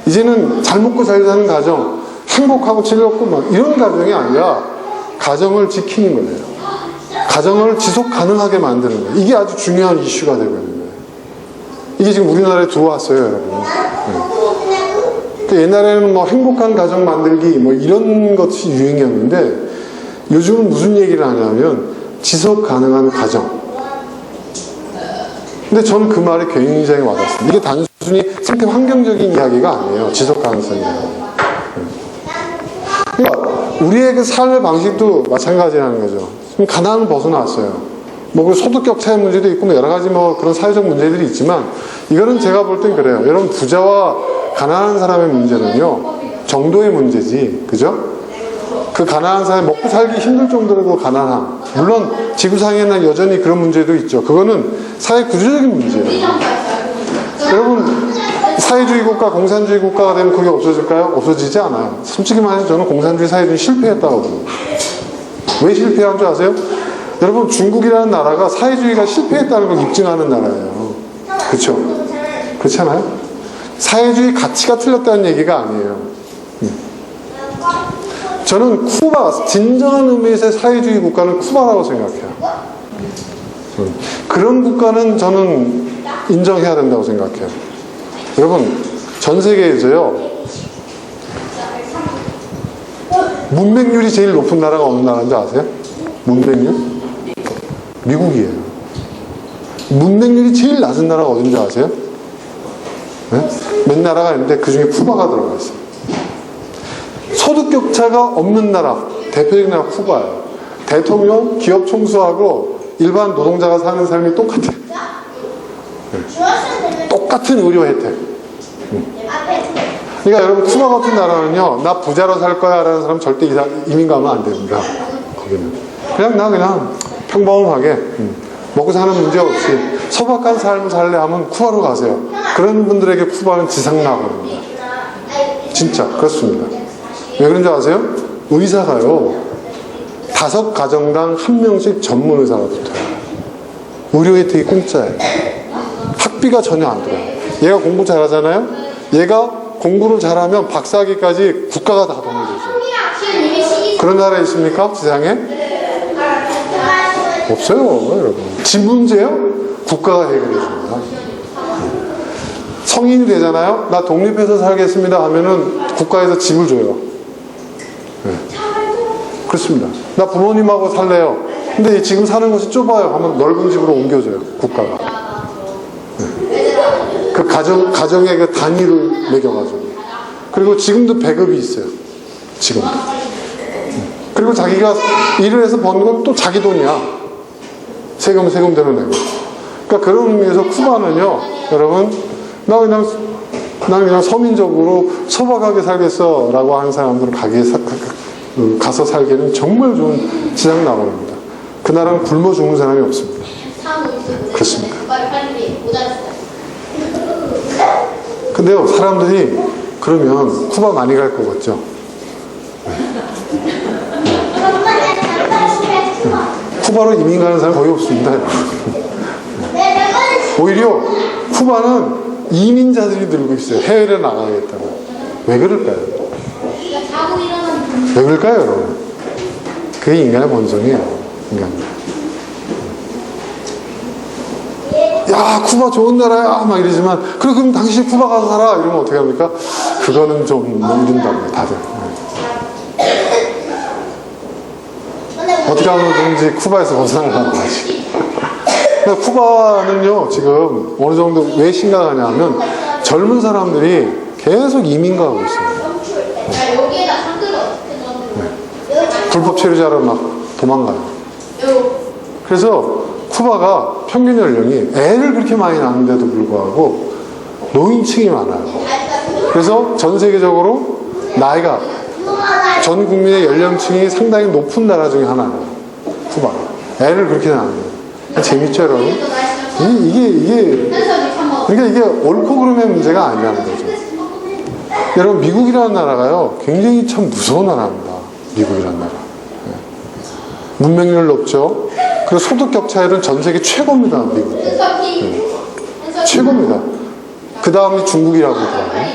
이제는 잘 먹고 잘 사는 가정, 행복하고 즐겁고 이런 가정이 아니라 가정을 지키는 거예요. 가정을 지속 가능하게 만드는 거예요. 이게 아주 중요한 이슈가 되고 있는 거예요. 이게 지금 우리나라에 들어왔어요, 여러분. 네. 옛날에는 행복한 가정 만들기 이런 것이 유행이었는데 요즘은 무슨 얘기를 하냐면 지속 가능한 가정. 근데 저는 그 말이 굉장히 와닿습니다. 이게 단순히 생태 환경적인 이야기가 아니에요. 지속 가능성이라는. 그러니까 우리의 그 삶의 방식도 마찬가지라는 거죠. 지금 가난은 벗어났어요. 소득 격차의 문제도 있고 여러 가지 그런 사회적 문제들이 있지만 이거는 제가 볼 땐 그래요. 여러분 부자와 가난한 사람의 문제는요 정도의 문제지, 그죠? 그 가난한 사람이 먹고 살기 힘들 정도로 가난함. 물론 지구상에는 여전히 그런 문제도 있죠. 그거는 사회 구조적인 문제예요. 여러분 사회주의 국가, 공산주의 국가가 되면 그게 없어질까요? 없어지지 않아요. 솔직히 말해서 저는 공산주의 사회주의 실패했다고 봅니다. 왜 실패한 줄 아세요? 여러분 중국이라는 나라가 사회주의가 실패했다는 걸 입증하는 나라예요. 그렇죠? 그렇잖아요? 사회주의 가치가 틀렸다는 얘기가 아니에요. 저는 쿠바, 진정한 의미에서의 사회주의 국가는 쿠바라고 생각해요. 그런 국가는 저는 인정해야 된다고 생각해요. 여러분 전 세계에서요 문맹률이 제일 높은 나라가 어느 나라인지 아세요? 문맹률? 미국이에요. 문맹률이 제일 낮은 나라가 어딘지 아세요? 네? 몇 나라가 있는데 그 중에 쿠바가 들어가 있어요. 소득 격차가 없는 나라, 대표적인 나라가 쿠바예요. 대통령, 기업 총수하고 일반 노동자가 사는 삶이 똑같아요. 네. 똑같은 의료 혜택. 그러니까 여러분 쿠바 같은 나라는요, 나 부자로 살 거야 라는 사람 절대 이민 가면 안 됩니다. 거기는 그냥 평범하게 먹고 사는 문제 없이 소박한 삶을 살래 하면 쿠바로 가세요. 그런 분들에게 쿠바는 지상낙원입니다. 진짜 그렇습니다. 왜 그런지 아세요? 의사가요 5가정당 1명씩 전문 의사가 붙어요. 의료 혜택이 공짜예요. 학비가 전혀 안 들어요. 얘가 공부 잘하잖아요. 얘가 공부를 잘하면 박사학위까지 국가가 다 돈을 줘줘요. 그런 나라 있습니까? 지상에? 없어요, 여러분. 집 문제요? 국가가 해결해 줍니다. 성인이 되잖아요. 나 독립해서 살겠습니다 하면은 국가에서 집을 줘요. 네. 그렇습니다. 나 부모님하고 살래요. 근데 지금 사는 곳이 좁아요 하면 넓은 집으로 옮겨줘요, 국가가. 네. 그 가정의 그 단위를 매겨가지고. 그리고 지금도 배급이 있어요. 지금도. 그리고 자기가 일을 해서 버는 건 또 자기 돈이야. 세금대로 내고. 그러니까 그런 의미에서 쿠바는요, 여러분, 나 그냥 서민적으로 소박하게 살겠어 라고 하는 사람들은 가서 살기에는 정말 좋은 지상 나라입니다. 그 나라는 굶어 죽는 사람이 없습니다. 그렇습니다. 근데요, 사람들이 그러면 쿠바 많이 갈 것 같죠? 쿠바로 이민 가는 사람 거의 없습니다. 오히려 쿠바는 이민자들이 늘고 있어요. 해외로 나가겠다고. 왜 그럴까요? 왜 그럴까요, 여러분? 그게 인간의 본성이에요. 인간이. 야, 쿠바 좋은 나라야 막 이러지만 그럼 당신 쿠바 가서 살아 이러면 어떻게 합니까? 그거는 좀 이른다고요, 다들. 어떻게 하면든지 쿠바에서 벗어나려고 하지. 쿠바는요 지금 어느 정도 왜 심각하냐 하면 젊은 사람들이 계속 이민 가고 있어요. 네. 불법 체류자로 막 도망가요. 그래서 쿠바가 평균 연령이 애를 그렇게 많이 낳는데도 불구하고 노인층이 많아요. 그래서 전 세계적으로 나이가 전 국민의 연령층이 상당히 높은 나라 중에 하나예요. 쿠바가. 애를 그렇게 낳는. 재밌죠, 여러분? 그러니까 이게 옳고 그름의 문제가 아니라는 거죠. 여러분, 미국이라는 나라가요, 굉장히 참 무서운 나라입니다. 미국이라는 나라. 네. 문명률 높죠? 그리고 소득 격차율은 전 세계 최고입니다, 미국. 네. 최고입니다. 그 다음이 중국이라고 그러더라고요.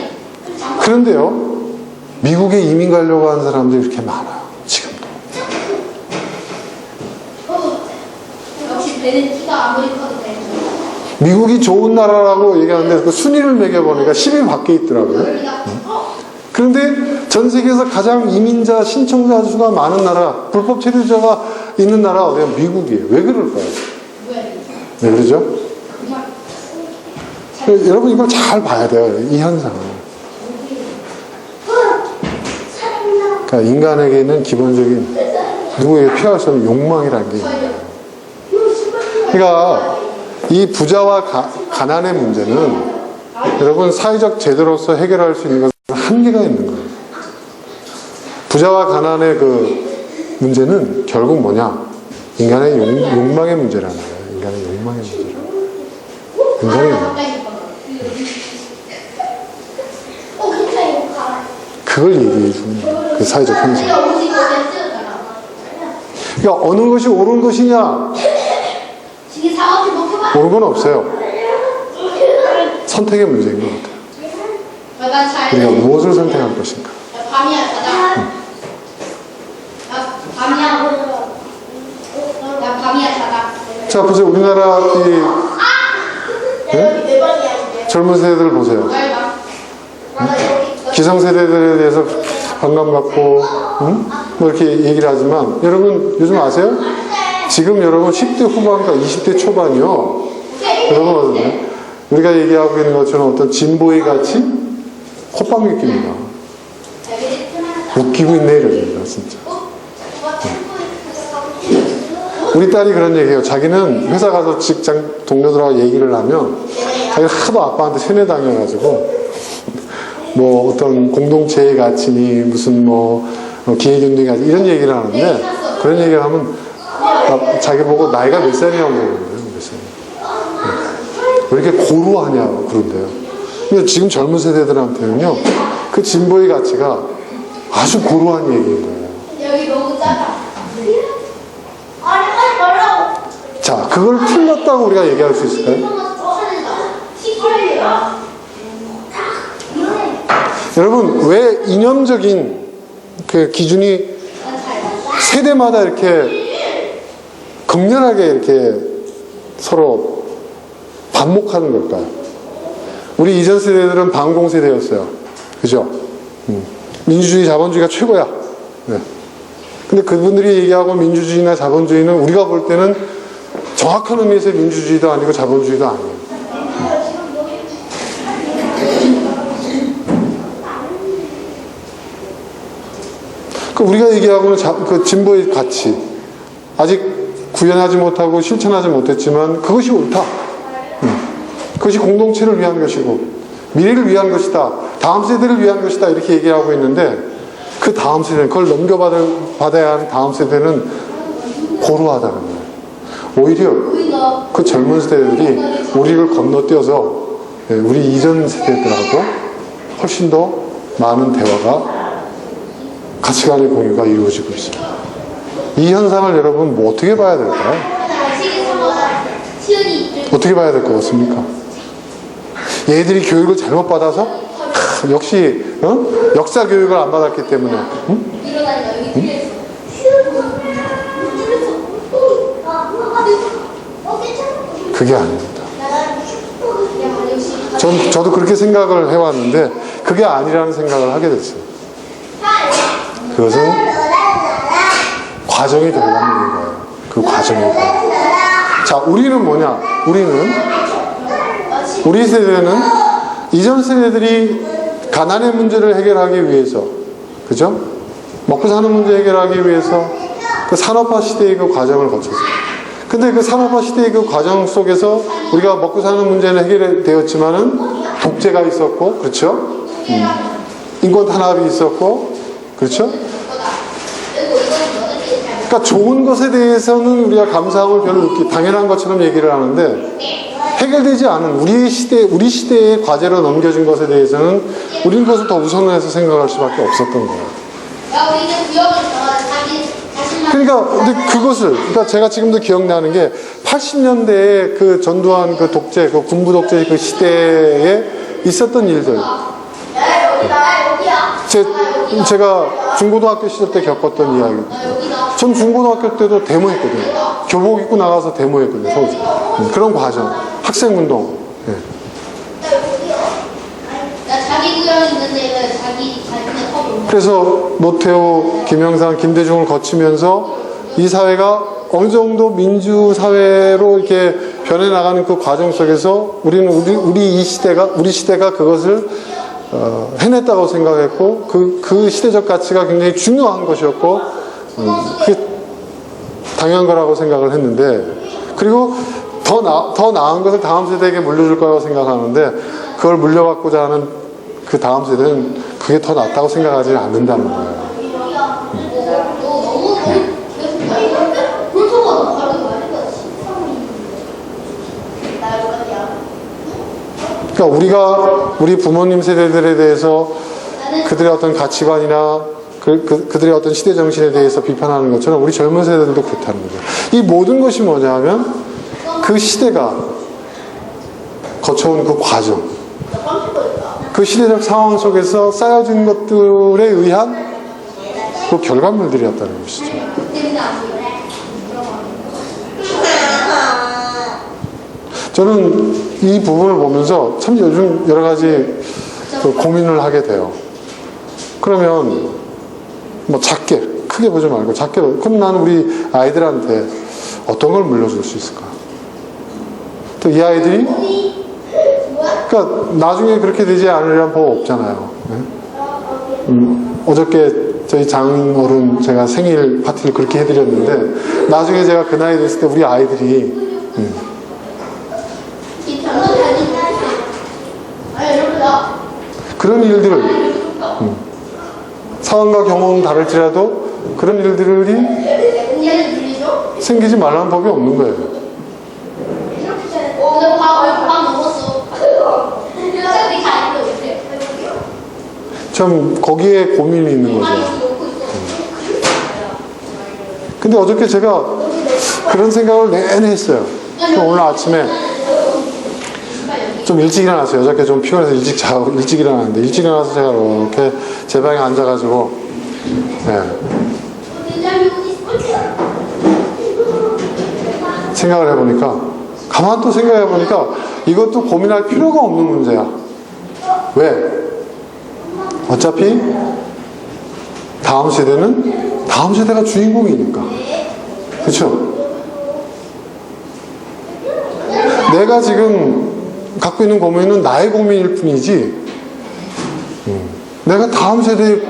그런데요, 미국에 이민 가려고 하는 사람들이 이렇게 많아요. 지금도. 미국이 좋은 나라라고 얘기하는데 그 순위를 매겨보니까 10위 밖에 있더라고요. 그런데 전 세계에서 가장 이민자 신청자 수가 많은 나라, 불법 체류자가 있는 나라가 어디야? 미국이에요. 왜 그럴까요? 왜 그러죠? 여러분 이걸 잘 봐야 돼요. 이 현상을. 그러니까 인간에게는 기본적인 누구에게 피할 수 없는 욕망이라는 게 있는 거예요. 그러니까 이 부자와 가난의 문제는 여러분 사회적 제도로서 해결할 수 있는 것은 한계가 있는 거예요. 부자와 가난의 그 문제는 결국 뭐냐? 인간의 욕망의 문제라는 거예요. 인간의 욕망의 문제라는 거예요. 인간의 그걸 얘기해 주는 거예요. 그 사회적 현상. 그러니까 어느 것이 옳은 것이냐? 옳은 건 없어요. 선택의 문제인 것 같아요. 우리가 무엇을 선택할 것인가? 자, 보세요. 우리나라 젊은 세대들 보세요. 기성세대들에 대해서 반감받고 뭐 이렇게 얘기를 하지만 여러분 요즘 아세요? 지금 여러분 10대 후반과 20대 초반이요. 여러분 우리가 얘기하고 있는 것처럼 어떤 진보의 가치? 콧방귀 낍니다. 웃기고 있네 이러니다 진짜. 우리 딸이 그런 얘기해요. 자기는 회사 가서 직장 동료들하고 얘기를 하면 자기가 하도 아빠한테 세뇌당해가지고 뭐 어떤 공동체의 가치니 무슨 뭐 기회균등의 가치 이런 얘기를 하는데 그런 얘기를 하면 자기 보고 나이가 몇 살이냐고 물어보는 거예요. 몇 살. 왜 이렇게 고루하냐고 그런데요. 근데 지금 젊은 세대들한테는요 그 진보의 가치가 아주 고루한 얘기인 거예요. 여기 너무 작아. 자, 그걸 틀렸다고 우리가 얘기할 수 있을까요? 여러분, 왜 이념적인 그 기준이 세대마다 이렇게 극렬하게 이렇게 서로 반목하는 걸까요? 우리 이전 세대들은 반공 세대였어요. 그죠? 민주주의, 자본주의가 최고야. 네. 근데 그분들이 얘기하고 민주주의나 자본주의는 우리가 볼 때는 정확한 의미에서 민주주의도 아니고 자본주의도 아니에요. 그 우리가 얘기하고는 그 진보의 가치 아직 구현하지 못하고 실천하지 못했지만 그것이 옳다. 그것이 공동체를 위한 것이고 미래를 위한 것이다. 다음 세대를 위한 것이다. 이렇게 얘기하고 있는데 그 다음 세대는 그걸 넘겨받아야 하는 다음 세대는 고루하다는 거예요. 오히려 그 젊은 세대들이 우리를 건너뛰어서 우리 이전 세대들하고 훨씬 더 많은 대화가 가치관의 공유가 이루어지고 있습니다. 이 현상을 여러분 뭐 어떻게 봐야 될까요? 어떻게 봐야 될 것 같습니까? 얘들이 교육을 잘못 받아서 역시 역사 교육을 안 받았기 때문에 그게 아닙니다. 저도 그렇게 생각을 해왔는데 그게 아니라는 생각을 하게 됐어요. 그것은 과정이 결과물인 거예요. 그 과정인 거예요. 자, 우리는 뭐냐? 우리 세대는 이전 세대들이 가난의 문제를 해결하기 위해서, 그죠? 먹고 사는 문제 해결하기 위해서 그 산업화 시대의 그 과정을 거쳤어요. 근데 그 산업화 시대의 그 과정 속에서 우리가 먹고 사는 문제는 해결되었지만은 독재가 있었고, 그렇죠? 인권 탄압이 있었고, 그렇죠? 그러니까 좋은 것에 대해서는 우리가 감사함을 별로 당연한 것처럼 얘기를 하는데 해결되지 않은 우리 시대의 과제로 넘겨진 것에 대해서는 우리는 그것을 더 우선해서 생각할 수밖에 없었던 거예요. 그러니까 근데 그러니까 제가 지금도 기억나는 게 80년대에 그 전두환 그 독재, 그 군부 독재 그 시대에 있었던 일들. 제가 중고등학교 시절 때 겪었던 이야기. 전 중고등학교 때도 데모했거든요. 교복 입고 나가서 데모했거든요. 서울서. 그런 과정. 학생운동. 네. 그래서 노태우, 김영삼, 김대중을 거치면서 이 사회가 어느 정도 민주사회로 이렇게 변해나가는 그 과정 속에서 우리 시대가 그것을 해냈다고 생각했고 그 시대적 가치가 굉장히 중요한 것이었고 그게 당연한 거라고 생각을 했는데 그리고 더 나은 것을 다음 세대에게 물려줄 거라고 생각하는데 그걸 물려받고자 하는 그 다음 세대는 그게 더 낫다고 생각하지 않는다는 거예요. 그러니까 우리 부모님 세대들에 대해서 그들의 어떤 가치관이나 그들의 어떤 시대 정신에 대해서 비판하는 것처럼 우리 젊은 세대들도 그렇다는 거죠. 이 모든 것이 뭐냐면 그 시대가 거쳐온 그 과정, 그 시대적 상황 속에서 쌓여진 것들에 의한 그 결과물들이었다는 것이죠. 저는 이 부분을 보면서 참 요즘 여러 가지 고민을 하게 돼요. 그러면 뭐 작게, 크게 보지 말고 작게, 그럼 나는 우리 아이들한테 어떤 걸 물려줄 수 있을까? 또 이 아이들이 그러니까 나중에 그렇게 되지 않으려면 법 없잖아요. 어저께 저희 장어른 제가 생일 파티를 그렇게 해드렸는데 나중에 제가 그 나이 됐을 때 우리 아이들이 그런 일들을 상황과 경험은 다를지라도 그런 일들이 생기지 말라는 법이 없는 거예요. 참 거기에 고민이 있는 거죠. 근데 어저께 제가 그런 생각을 내내 했어요. 오늘 아침에 좀 일찍 일어났어요. 어저께 좀 피곤해서 일찍 일어났는데 일찍 일어나서 제가 이렇게 제 방에 앉아가지고 생각을 해보니까 가만 또 생각해보니까 이것도 고민할 필요가 없는 문제야. 왜? 어차피 다음 세대는 다음 세대가 주인공이니까. 그렇죠? 내가 지금 갖고 있는 고민은 나의 고민일 뿐이지 내가 다음 세대의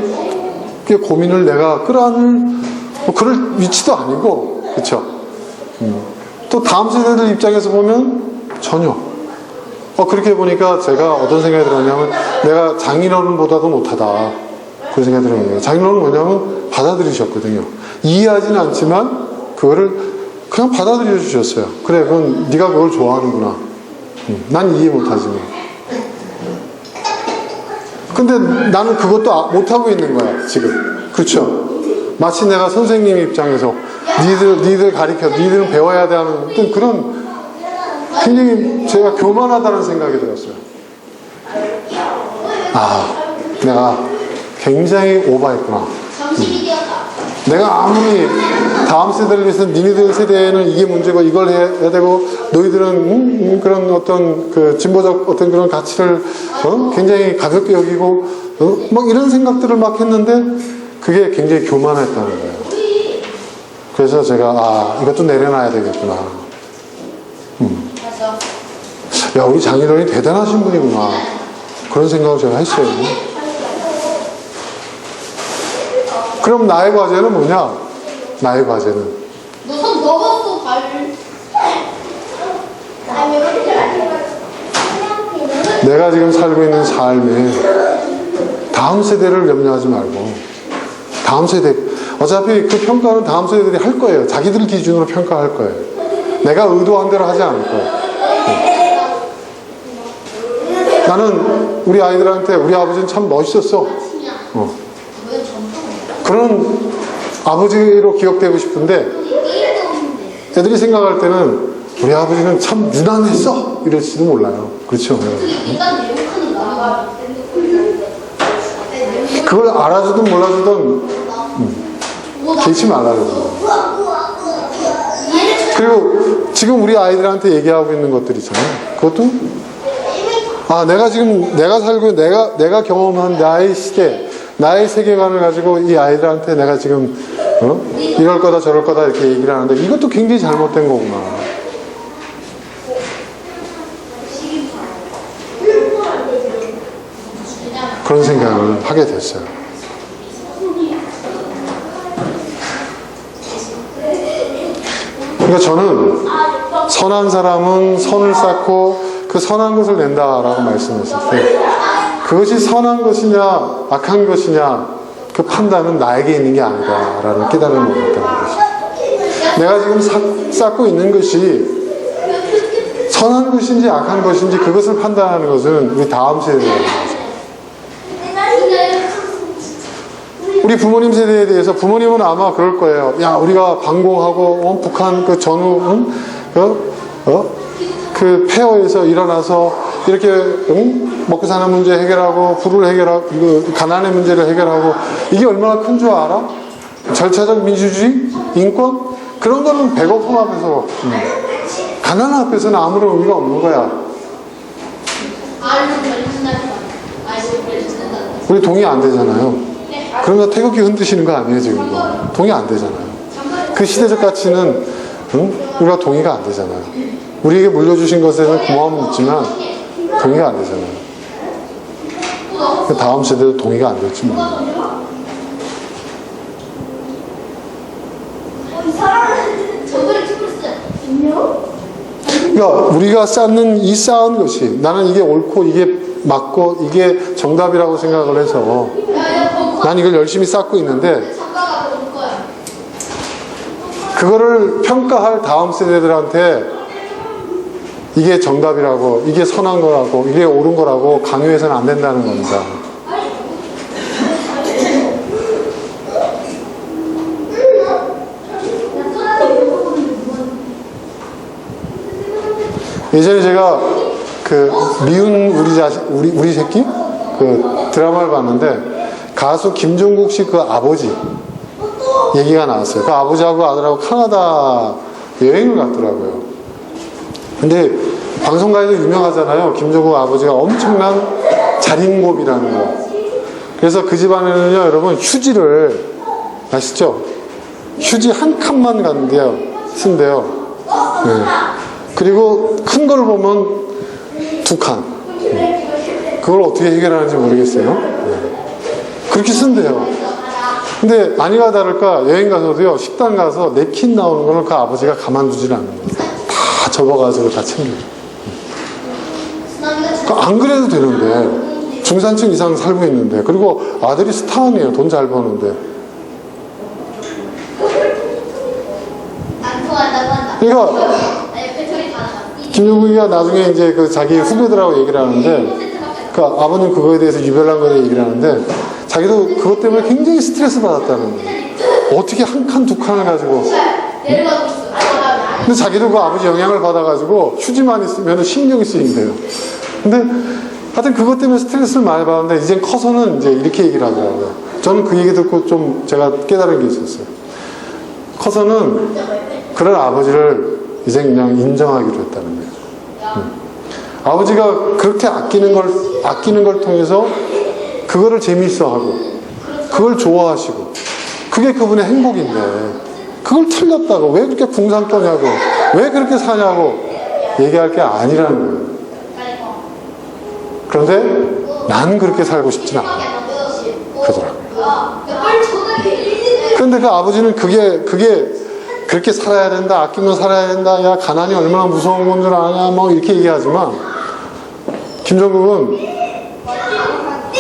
고민을 내가 끌어안을 뭐 그럴 위치도 아니고. 그렇죠? 또 다음 세대들 입장에서 보면 전혀 그렇게 보니까 제가 어떤 생각이 들었냐면 내가 장인어른보다도 못하다 그런 생각이 들었는데 장인어른은 뭐냐면 받아들이셨거든요. 이해하지는 않지만 그거를 그냥 받아들여 주셨어요. 그래 그건 네가 그걸 좋아하는구나. 난 이해 못하지만 근데 나는 그것도 못하고 있는 거야 지금. 그렇죠? 마치 내가 선생님 입장에서 니들 가르쳐 니들은 배워야 돼 하는 어떤 그런 굉장히 제가 교만하다는 생각이 들었어요. 내가 굉장히 오버했구나. 내가 아무리 다음 세대를 위해서 니네들 세대에는 이게 문제고 이걸 해야 되고 너희들은 그런 어떤 그 진보적 어떤 그런 가치를 굉장히 가볍게 여기고 막 이런 생각들을 막 했는데 그게 굉장히 교만했다는 거예요. 그래서 제가 이것도 내려놔야 되겠구나. 야 우리 장인어른이 대단하신 분이구나 그런 생각을 제가 했어요. 그럼 나의 과제는 뭐냐? 나의 과제는 너손 넘었어 발. 내가 지금 살고 있는 삶에 다음 세대를 염려하지 말고 다음 세대 어차피 그 평가는 다음 세대들이 할 거예요. 자기들 기준으로 평가할 거예요. 내가 의도한 대로 하지 않을 거예요. 나는 우리 아이들한테 우리 아버지는 참 멋있었어. 그런 아버지로 기억되고 싶은데 애들이 생각할 때는 우리 아버지는 참 유난했어 이럴지도 몰라요. 그렇죠? 그걸 알아주든 몰라주든 개치 말아요. 그리고 지금 우리 아이들한테 얘기하고 있는 것들 있잖아요. 그것도 내가 지금 내가 살고 내가 경험한 나의 시대 나의 세계관을 가지고 이 아이들한테 내가 지금 이럴 거다 저럴 거다 이렇게 얘기를 하는데 이것도 굉장히 잘못된 거구나. 그런 생각을 하게 됐어요. 그러니까 저는 선한 사람은 선을 쌓고 그 선한 것을 낸다라고 말씀했을 때 그것이 선한 것이냐 악한 것이냐 그 판단은 나에게 있는 게 아니다라는 깨달음을 얻었다는 거죠. 내가 지금 쌓고 있는 것이 선한 것인지 악한 것인지 그것을 판단하는 것은 우리 다음 세대라는 거죠. 우리 부모님 세대에 대해서 부모님은 아마 그럴 거예요. 야 우리가 방공하고 북한 그 전후 그 폐허에서 일어나서 이렇게 먹고 사는 문제 해결하고 불을 해결하고 가난의 문제를 해결하고 이게 얼마나 큰 줄 알아? 절차적 민주주의? 인권? 그런 거는 배고픔 앞에서 가난 앞에서는 아무런 의미가 없는 거야. 우리 동의 안 되잖아요. 그러면 태극기 흔드시는 거 아니에요 지금? 동의 안 되잖아요. 그 시대적 가치는 우리가 동의가 안 되잖아요. 우리에게 물려주신 것에는 고마움은 있지만 동의가 안 되잖아요. 그 다음 세대도 동의가 안 됐지 뭐. 이 사람은 저거를 찍고 있어요. 안녕? 그러니까 우리가 쌓은 것이 나는 이게 옳고 이게 맞고 이게 정답이라고 생각을 해서 난 이걸 열심히 쌓고 있는데 작가가 볼 거야. 그거를 평가할 다음 세대들한테 이게 정답이라고 이게 선한 거라고 이게 옳은 거라고 강요해서는 안 된다는 겁니다. 예전에 제가 그 미운 우리 새끼 그 드라마를 봤는데 가수 김종국 씨 그 아버지 얘기가 나왔어요. 그 아버지하고 아들하고 카나다 여행을 갔더라고요. 근데 방송가에도 유명하잖아요. 김종국 아버지가 엄청난 자린고비라는 거. 그래서 그 집안에는요, 여러분 휴지를 아시죠? 휴지 한 칸만 간대요. 쓴대요. 네. 그리고 큰 걸 보면 2칸. 그걸 어떻게 해결하는지 모르겠어요. 네. 그렇게 쓴대요. 근데 아니가 다를까 여행 가서도요, 식당 가서 냅킨 나오는 거는 그 아버지가 가만두질 않는 거예요. 다 접어가지고 다 챙겨요. 안 그래도 되는데 중산층 이상 살고 있는데 그리고 아들이 스타 아니에요. 돈 잘 버는데. 안 통한다고 한다. 그러니까 아니, 배터리 다 나가. 김종국이가 나중에 이제 그 자기 후배들하고 얘기를 하는데 그 아버님 그거에 대해서 유별난 거에 얘기를 하는데 자기도 그것 때문에 굉장히 스트레스 받았다는 거예요. 어떻게 한 칸, 2칸을 가지고. 내려가고 있어. 근데 자기도 그 아버지 영향을 받아가지고 휴지만 있으면 신경이 쓰인대요. 근데 하여튼 그것 때문에 스트레스를 많이 받았는데 이제 커서는 이제 이렇게 얘기를 하더라고요. 저는 그 얘기 듣고 좀 제가 깨달은 게 있었어요. 커서는 그런 아버지를 이제 그냥 인정하기로 했다는 거예요. 아버지가 그렇게 아끼는 걸 통해서 그거를 재미있어하고 그걸 좋아하시고 그게 그분의 행복인데 그걸 틀렸다고 왜 그렇게 궁상 떠냐고 왜 그렇게 사냐고 얘기할 게 아니라는 거예요. 그런데 난 그렇게 살고 싶진 않아 그러더라고요. 그런데 그 아버지는 그게 그렇게 살아야 된다, 아끼며 살아야 된다, 야 가난이 얼마나 무서운 건 줄 아냐 뭐 이렇게 얘기하지만 김종국은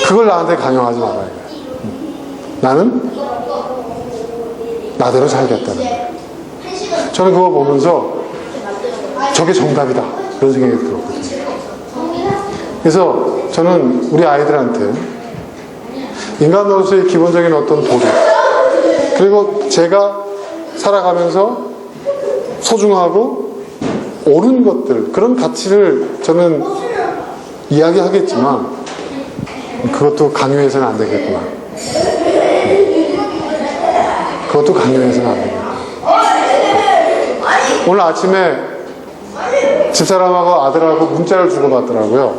그걸 나한테 강요하지 말아야 돼. 나는 나대로 살겠다는 거예요. 저는 그거 보면서 저게 정답이다 이런 생각이 들었거든요. 그래서 저는 우리 아이들한테 인간으로서의 기본적인 어떤 도리 그리고 제가 살아가면서 소중하고 옳은 것들 그런 가치를 저는 이야기하겠지만 그것도 강요해서는 안 되겠구나. 그것도 강요해서는 안 되겠구나. 오늘 아침에 집사람하고 아들하고 문자를 주고받더라고요.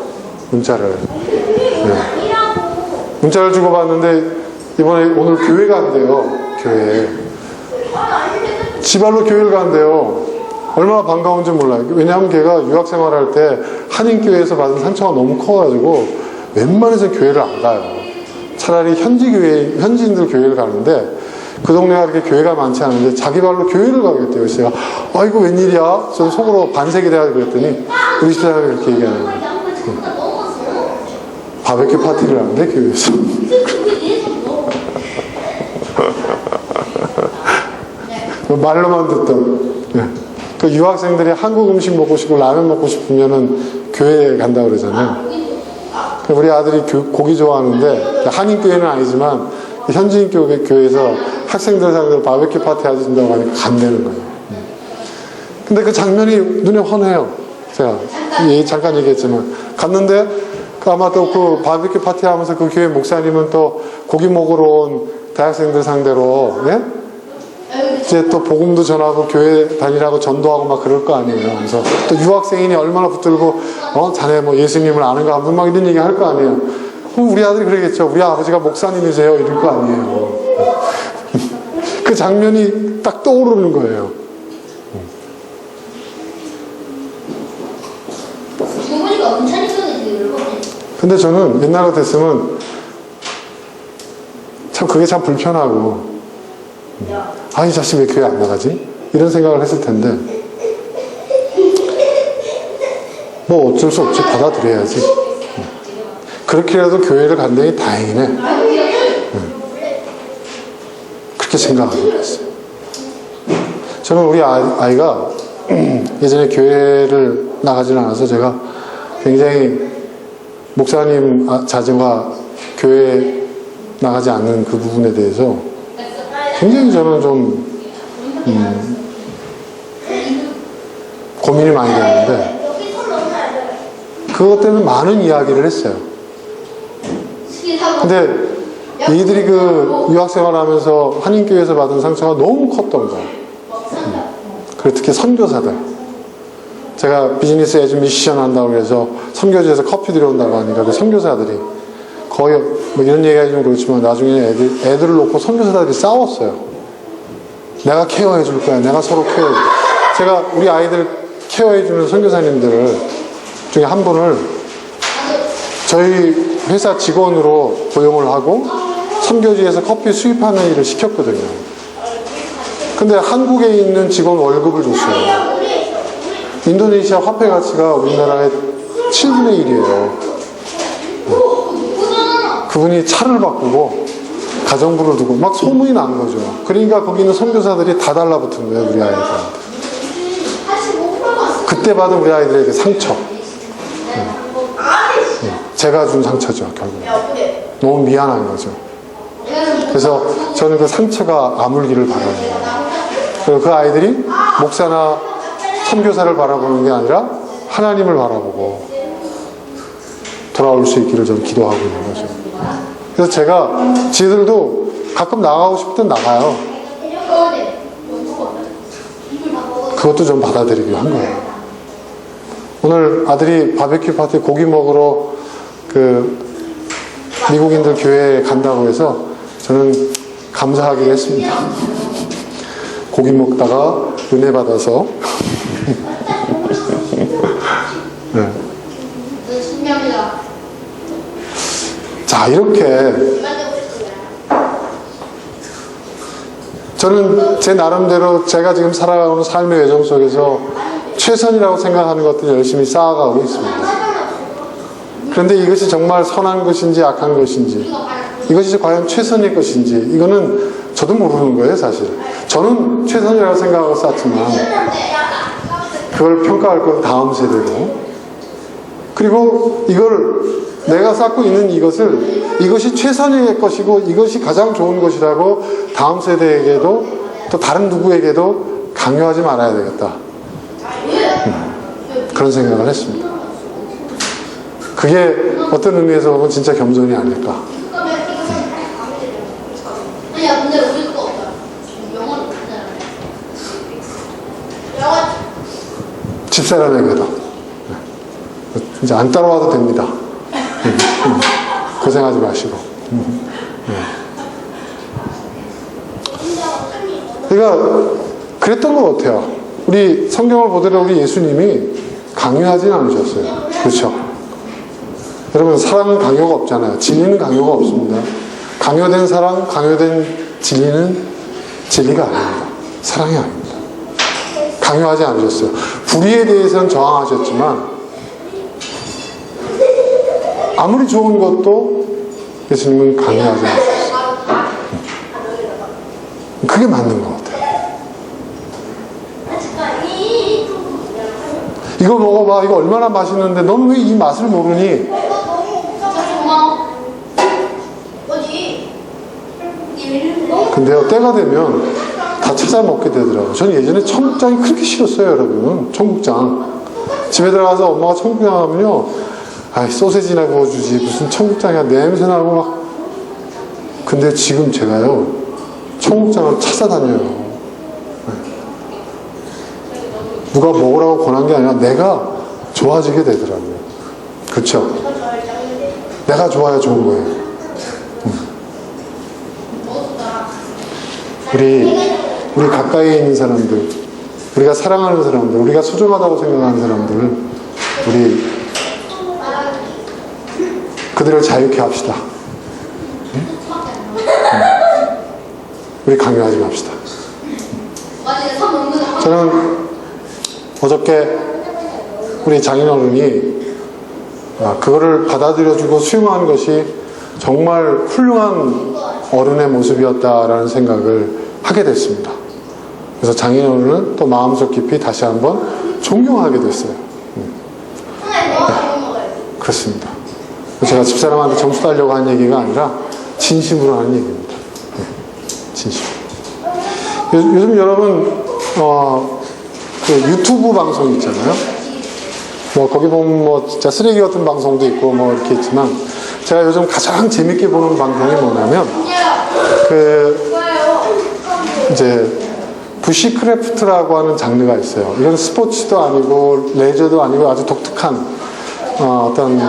문자를. 네. 문자를 주고받는데 이번에 오늘 교회 간대요. 교회에. 지발로 교회를 간대요. 얼마나 반가운지 몰라요. 왜냐하면 걔가 유학생활할 때 한인교회에서 받은 상처가 너무 커가지고 웬만해서 교회를 안 가요. 차라리 현지인들 교회를 가는데 그 동네가 그렇게 교회가 많지 않은데 자기 발로 교회를 가겠대요. 그래서 제가 이거 웬일이야? 저는 속으로 반색이 돼가지고 그랬더니 우리 집사람이 그렇게 얘기하는 거예요. 바베큐 파티를 하는데 교회에서. 말로만 듣던. 네. 그 유학생들이 한국 음식 먹고 싶고 라면 먹고 싶으면은 교회에 간다 그러잖아요. 우리 아들이 고기 좋아하는데 한인교회는 아니지만 현지인 교회에서 학생들 상대로 바베큐 파티 해준다고 하니까 간다는 거예요. 근데 그 장면이 눈에 훤해요. 제가 잠깐 얘기했지만 갔는데 아마 또 그 바베큐 파티 하면서 그 교회 목사님은 또 고기 먹으러 온 대학생들 상대로 예? 이제 또 복음도 전하고 교회 다니라고 전도하고 막 그럴 거 아니에요. 그래서 또 유학생이니 얼마나 붙들고 자네 뭐 예수님을 아는가 하면 막 이런 얘기 할 거 아니에요. 그럼 우리 아들이 그러겠죠. 우리 아버지가 목사님이세요 이럴 거 아니에요. 그 장면이 딱 떠오르는 거예요. 부모니까 문찬이 형이 근데 저는 옛날 같았으면 참 그게 참 불편하고, 아, 이 자식 왜 교회 안 나가지? 이런 생각을 했을 텐데, 뭐 어쩔 수 없지, 받아들여야지. 그렇게라도 교회를 간다니 다행이네. 그렇게 생각하고 있어요. 저는 우리 아이가 예전에 교회를 나가지는 않아서 제가 굉장히 목사님 자제와 교회 나가지 않는 그 부분에 대해서 굉장히 저는 좀 고민이 많이 됐는데, 그것 때문에 많은 이야기를 했어요. 근데 이들이 그 유학생활 하면서 한인교회에서 받은 상처가 너무 컸던 거예요. 그리고 특히 선교사들. 제가 비즈니스 에즈 미션 한다고 해서 선교지에서 커피 들여온다고 하니까 그 선교사들이 거의 뭐 이런 얘기하기 좀 그렇지만 나중에 애들을 놓고 선교사들이 싸웠어요. 내가 케어해 줄 거야. 내가 서로 케어해 줄 거야. 제가 우리 아이들 케어해 주는 선교사님들 중에 한 분을 저희 회사 직원으로 고용을 하고 선교지에서 커피 수입하는 일을 시켰거든요. 근데 한국에 있는 직원 월급을 줬어요. 인도네시아 화폐 가치가 우리나라의 7분의 1이에요. 그분이 차를 바꾸고 가정부를 두고 막 소문이 난 거죠. 그러니까 거기 있는 선교사들이 다 달라붙은 거예요, 우리 아이들한테. 그때 받은 우리 아이들에게 상처. 제가 준 상처죠, 결국. 너무 미안한 거죠. 그래서 저는 그 상처가 아물기를 바라는 거예요. 그리고 그 아이들이 목사나 선교사를 바라보는 게 아니라 하나님을 바라보고 돌아올 수 있기를 저는 기도하고 있는 거죠. 그래서 제가 지들도 가끔 나가고 싶을 땐 나가요. 그것도 좀 받아들이기로 한 거예요. 오늘 아들이 바베큐 파티 고기 먹으러 그 미국인들 교회에 간다고 해서 저는 감사하기로 했습니다. 고기 먹다가 은혜 받아서 네. 자, 이렇게 저는 제 나름대로 제가 지금 살아가는 삶의 여정 속에서 최선이라고 생각하는 것들을 열심히 쌓아가고 있습니다. 그런데 이것이 정말 선한 것인지 악한 것인지, 이것이 과연 최선의 것인지, 이거는 저도 모르는 거예요, 사실. 저는 최선이라고 생각하고 쌓지만 그걸 평가할 건 다음 세대고, 그리고 이걸 내가 쌓고 있는 이것이 최선의 것이고 이것이 가장 좋은 것이라고 다음 세대에게도 또 다른 누구에게도 강요하지 말아야 되겠다. 그런 생각을 했습니다. 그게 어떤 의미에서 보면 진짜 겸손이 아닐까. 집사람에게도 이제 안 따라와도 됩니다. 고생하지 마시고. 그러니까 그랬던 것 같아요. 우리 성경을 보더라도 우리 예수님이 강요하진 않으셨어요. 그렇죠? 여러분, 사랑은 강요가 없잖아요. 진리는 강요가 없습니다. 강요된 사랑, 강요된 진리는 진리가 아닙니다. 사랑이 아닙니다. 강요하지 않으셨어요. 불의에 대해서는 저항하셨지만 아무리 좋은 것도 예수님은 강요하지 않으셨어요. 그게 맞는 것 같아요. 이거 먹어봐. 이거 얼마나 맛있는데 넌 왜 이 맛을 모르니? 근데요, 때가 되면 다 찾아 먹게 되더라고요. 저는 예전에 청국장이 그렇게 싫었어요, 여러분. 청국장. 집에 들어가서 엄마가 청국장 하면요, 아이, 소세지나 구워주지. 무슨 청국장이야. 냄새나고 막. 근데 지금 제가요, 청국장을 찾아다녀요. 누가 먹으라고 권한 게 아니라 내가 좋아지게 되더라고요. 그렇죠? 내가 좋아야 좋은 거예요. 우리 가까이에 있는 사람들, 우리가 사랑하는 사람들, 우리가 소중하다고 생각하는 사람들을 우리 그들을 자유케 합시다. 우리 강요하지 맙시다. 저는 어저께 우리 장인어른이 그거를 받아들여주고 수용하는 것이 정말 훌륭한 어른의 모습이었다라는 생각을 하게 됐습니다. 그래서 장인어른은 또 마음속 깊이 다시 한번 존경하게 됐어요. 그렇습니다. 제가 집사람한테 점수 따려고 하는 얘기가 아니라 진심으로 하는 얘기입니다. 진심. 요즘 여러분 그 유튜브 방송 있잖아요. 뭐 거기 보면 뭐 진짜 쓰레기 같은 방송도 있고 뭐 이렇게 있지만 제가 요즘 가장 재밌게 보는 방송이 뭐냐면 그 이제 부시크래프트라고 하는 장르가 있어요. 이건 스포츠도 아니고 레저도 아니고 아주 독특한 어떤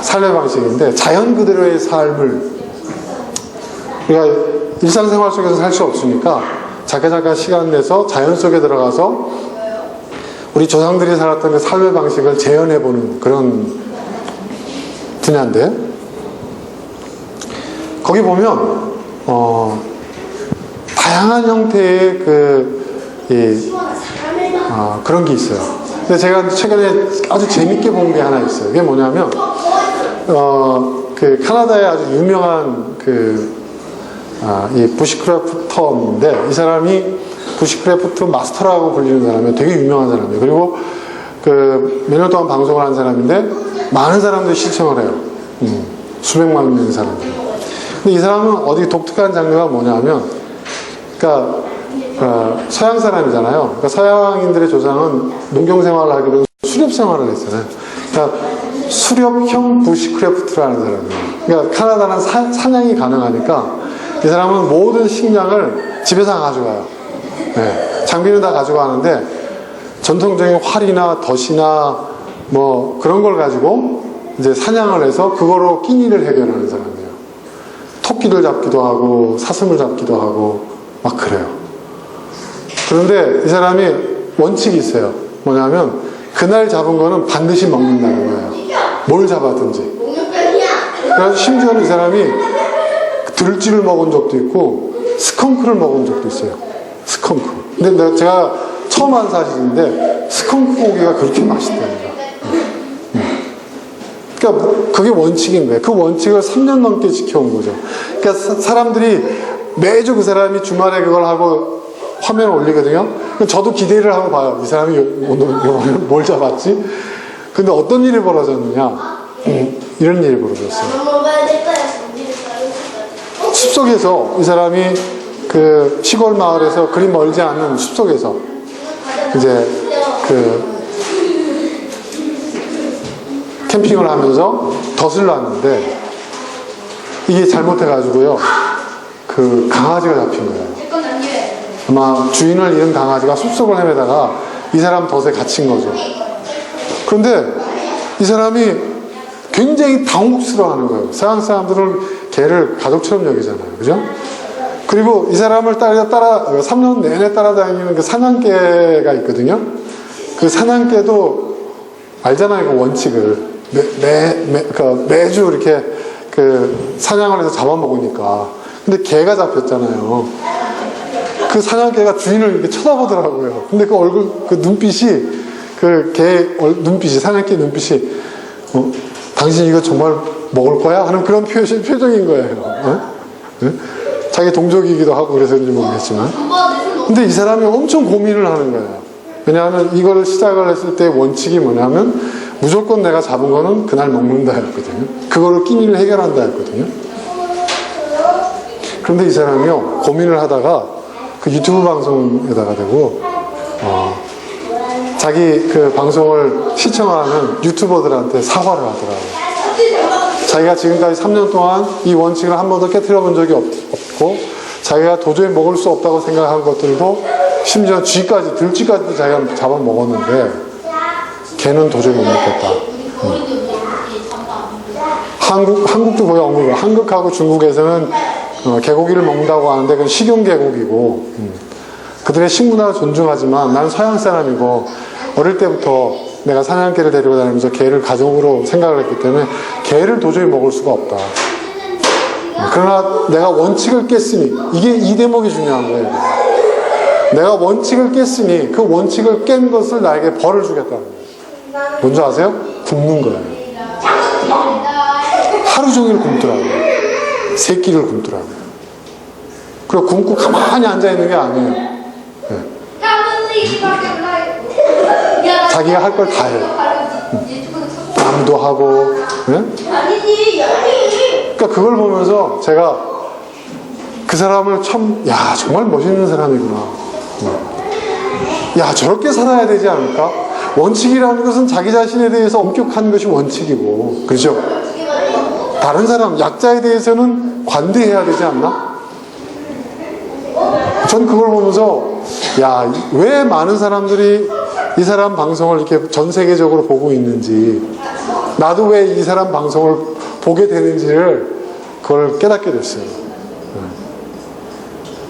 삶의 방식인데 자연 그대로의 삶을 우리가 일상생활 속에서 살 수 없으니까 잠깐 시간 내서 자연 속에 들어가서 우리 조상들이 살았던 그 삶의 방식을 재현해보는 그런 분야인데 거기 보면 다양한 형태의 그런 게 있어요. 근데 제가 최근에 아주 재밌게 본 게 하나 있어요. 그게 뭐냐면 그 카나다의 아주 유명한 이 부시크래프터인데 이 사람이 부시크래프트 마스터라고 불리는 사람이에요. 되게 유명한 사람이에요. 그리고 몇 년 동안 방송을 한 사람인데 많은 사람들이 시청을 해요. 수백만 명의 사람들. 근데 이 사람은 어디 독특한 장르가 뭐냐면 그러니까 서양 사람이잖아요. 그러니까 서양인들의 조상은 농경 생활을 하기 위해서 수렵 생활을 했잖아요. 그러니까 수렵형 부시크래프트라는 사람이에요. 그러니까 카나다는 사냥이 가능하니까 이 사람은 모든 식량을 집에서 가져가요. 네. 장비는 다 가져가는데 전통적인 활이나 덫이나 뭐 그런 걸 가지고 이제 사냥을 해서 그거로 끼니를 해결하는 사람이에요. 토끼를 잡기도 하고 사슴을 잡기도 하고 막 그래요. 그런데 이 사람이 원칙이 있어요. 뭐냐면 그날 잡은 거는 반드시 먹는다는 거예요. 뭘 잡았든지. 그래서 심지어는 이 사람이 들쥐를 먹은 적도 있고 스컹크를 먹은 적도 있어요. 스컹크. 근데 제가 처음 한 사실인데 스컹크 고기가 그렇게 맛있다니까. 그러니까 그게 원칙인 거예요. 그 원칙을 3년 넘게 지켜온 거죠. 그러니까 사람들이 매주 그 사람이 주말에 그걸 하고 화면을 올리거든요. 그럼 저도 기대를 하고 봐요. 이 사람이 오늘 뭘 잡았지? 근데 어떤 일이 벌어졌느냐? 이런 일이 벌어졌어요. 숲속에서 이 사람이 그 시골 마을에서 그리 멀지 않은 숲속에서 이제 캠핑을 하면서 덫을 놨는데 이게 잘못해가지고요 그 강아지가 잡힌 거예요. 아마 주인을 잃은 강아지가 숲속을 헤매다가 이 사람 덫에 갇힌 거죠. 그런데 이 사람이 굉장히 당혹스러워하는 거예요. 서양 사람들은 개를 가족처럼 여기잖아요. 그죠? 그리고 이 사람을 따라 3년 내내 따라다니는 그 사냥개가 있거든요. 그 사냥개도 알잖아요. 그 원칙을. 매주 이렇게 그 사냥을 해서 잡아먹으니까. 근데 개가 잡혔잖아요. 그 사냥개가 주인을 이렇게 쳐다보더라고요. 근데 그 얼굴, 그 눈빛이, 그 개 눈빛이, 사냥개 눈빛이, 당신 이거 정말 먹을 거야? 하는 그런 표정인 거예요. 자기 동족이기도 하고 그래서인지 모르겠지만. 근데 이 사람이 엄청 고민을 하는 거예요. 왜냐하면 이거를 시작을 했을 때 원칙이 뭐냐면 무조건 내가 잡은 거는 그날 먹는다 였거든요. 그거를 끼니를 해결한다 였거든요. 그런데 이 사람이요 고민을 하다가 그 유튜브 방송에다가 대고 자기 그 방송을 시청하는 유튜버들한테 사과를 하더라고요. 자기가 지금까지 3년 동안 이 원칙을 한 번도 깨트려 본 적이 없고 자기가 도저히 먹을 수 없다고 생각한 것들도 심지어 쥐까지, 들쥐까지도 자기가 잡아먹었는데 걔는 도저히 못 먹겠다. 한국도 거의 없는 거예요. 한국하고 중국에서는 개고기를 먹는다고 하는데 그건 식용개고기고 그들의 식문화를 존중하지만 난 서양 사람이고 어릴 때부터 내가 사냥개를 데리고 다니면서 개를 가족으로 생각을 했기 때문에 개를 도저히 먹을 수가 없다. 그러나 내가 원칙을 깼으니, 이게 이 대목이 중요한 거예요. 내가 원칙을 깼으니 그 원칙을 깬 것을 나에게 벌을 주겠다는 거예요. 뭔지 아세요? 굶는 거예요. 하루 종일 굶더라고요. 새끼를 굶더라고요. 그리고 굶고 가만히 앉아있는 게 아니에요. 네. 자기가 할 걸 다 해요. 남도 하고. 네? 그러니까 그걸 보면서 제가 그 사람을 참, 야, 정말 멋있는 사람이구나. 야, 저렇게 살아야 되지 않을까? 원칙이라는 것은 자기 자신에 대해서 엄격한 것이 원칙이고, 그렇죠? 다른 사람, 약자에 대해서는 관대해야 되지 않나? 전 그걸 보면서, 야, 왜 많은 사람들이 이 사람 방송을 이렇게 전 세계적으로 보고 있는지, 나도 왜 이 사람 방송을 보게 되는지를 그걸 깨닫게 됐어요.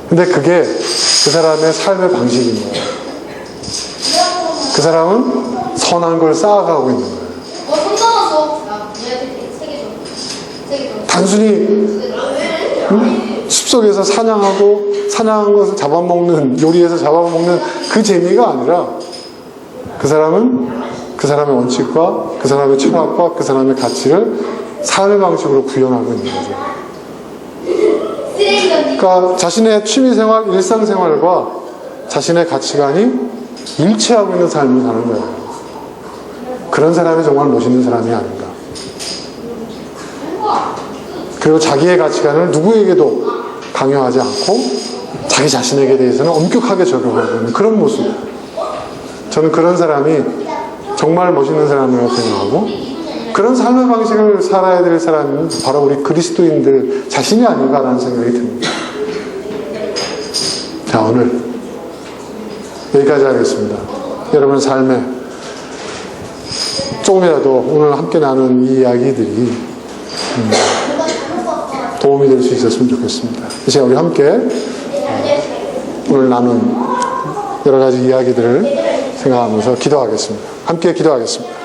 근데 그게 그 사람의 삶의 방식인 거예요. 그 사람은 선한 걸 쌓아가고 있는 거예요. 단순히 숲속에서 사냥한 것을 잡아먹는, 요리해서 잡아먹는 그 재미가 아니라 그 사람은 그 사람의 원칙과 그 사람의 철학과 그 사람의 가치를 삶의 방식으로 구현하고 있는 거죠. 그러니까 자신의 취미생활, 일상생활과 자신의 가치관이 일치하고 있는 삶을 사는 거예요. 그런 사람이 정말 멋있는 사람이 아닌가. 그리고 자기의 가치관을 누구에게도 강요하지 않고 자기 자신에게 대해서는 엄격하게 적용하고 있는 그런 모습. 저는 그런 사람이 정말 멋있는 사람이라고 생각하고, 그런 삶의 방식을 살아야 될 사람은 바로 우리 그리스도인들 자신이 아닌가라는 생각이 듭니다. 자, 오늘 여기까지 하겠습니다. 여러분의 삶에 조금이라도 오늘 함께 나눈 이 이야기들이 도움이 될 수 있었으면 좋겠습니다. 이제 우리 함께 오늘 나눈 여러 가지 이야기들을 생각하면서 기도하겠습니다. 함께 기도하겠습니다.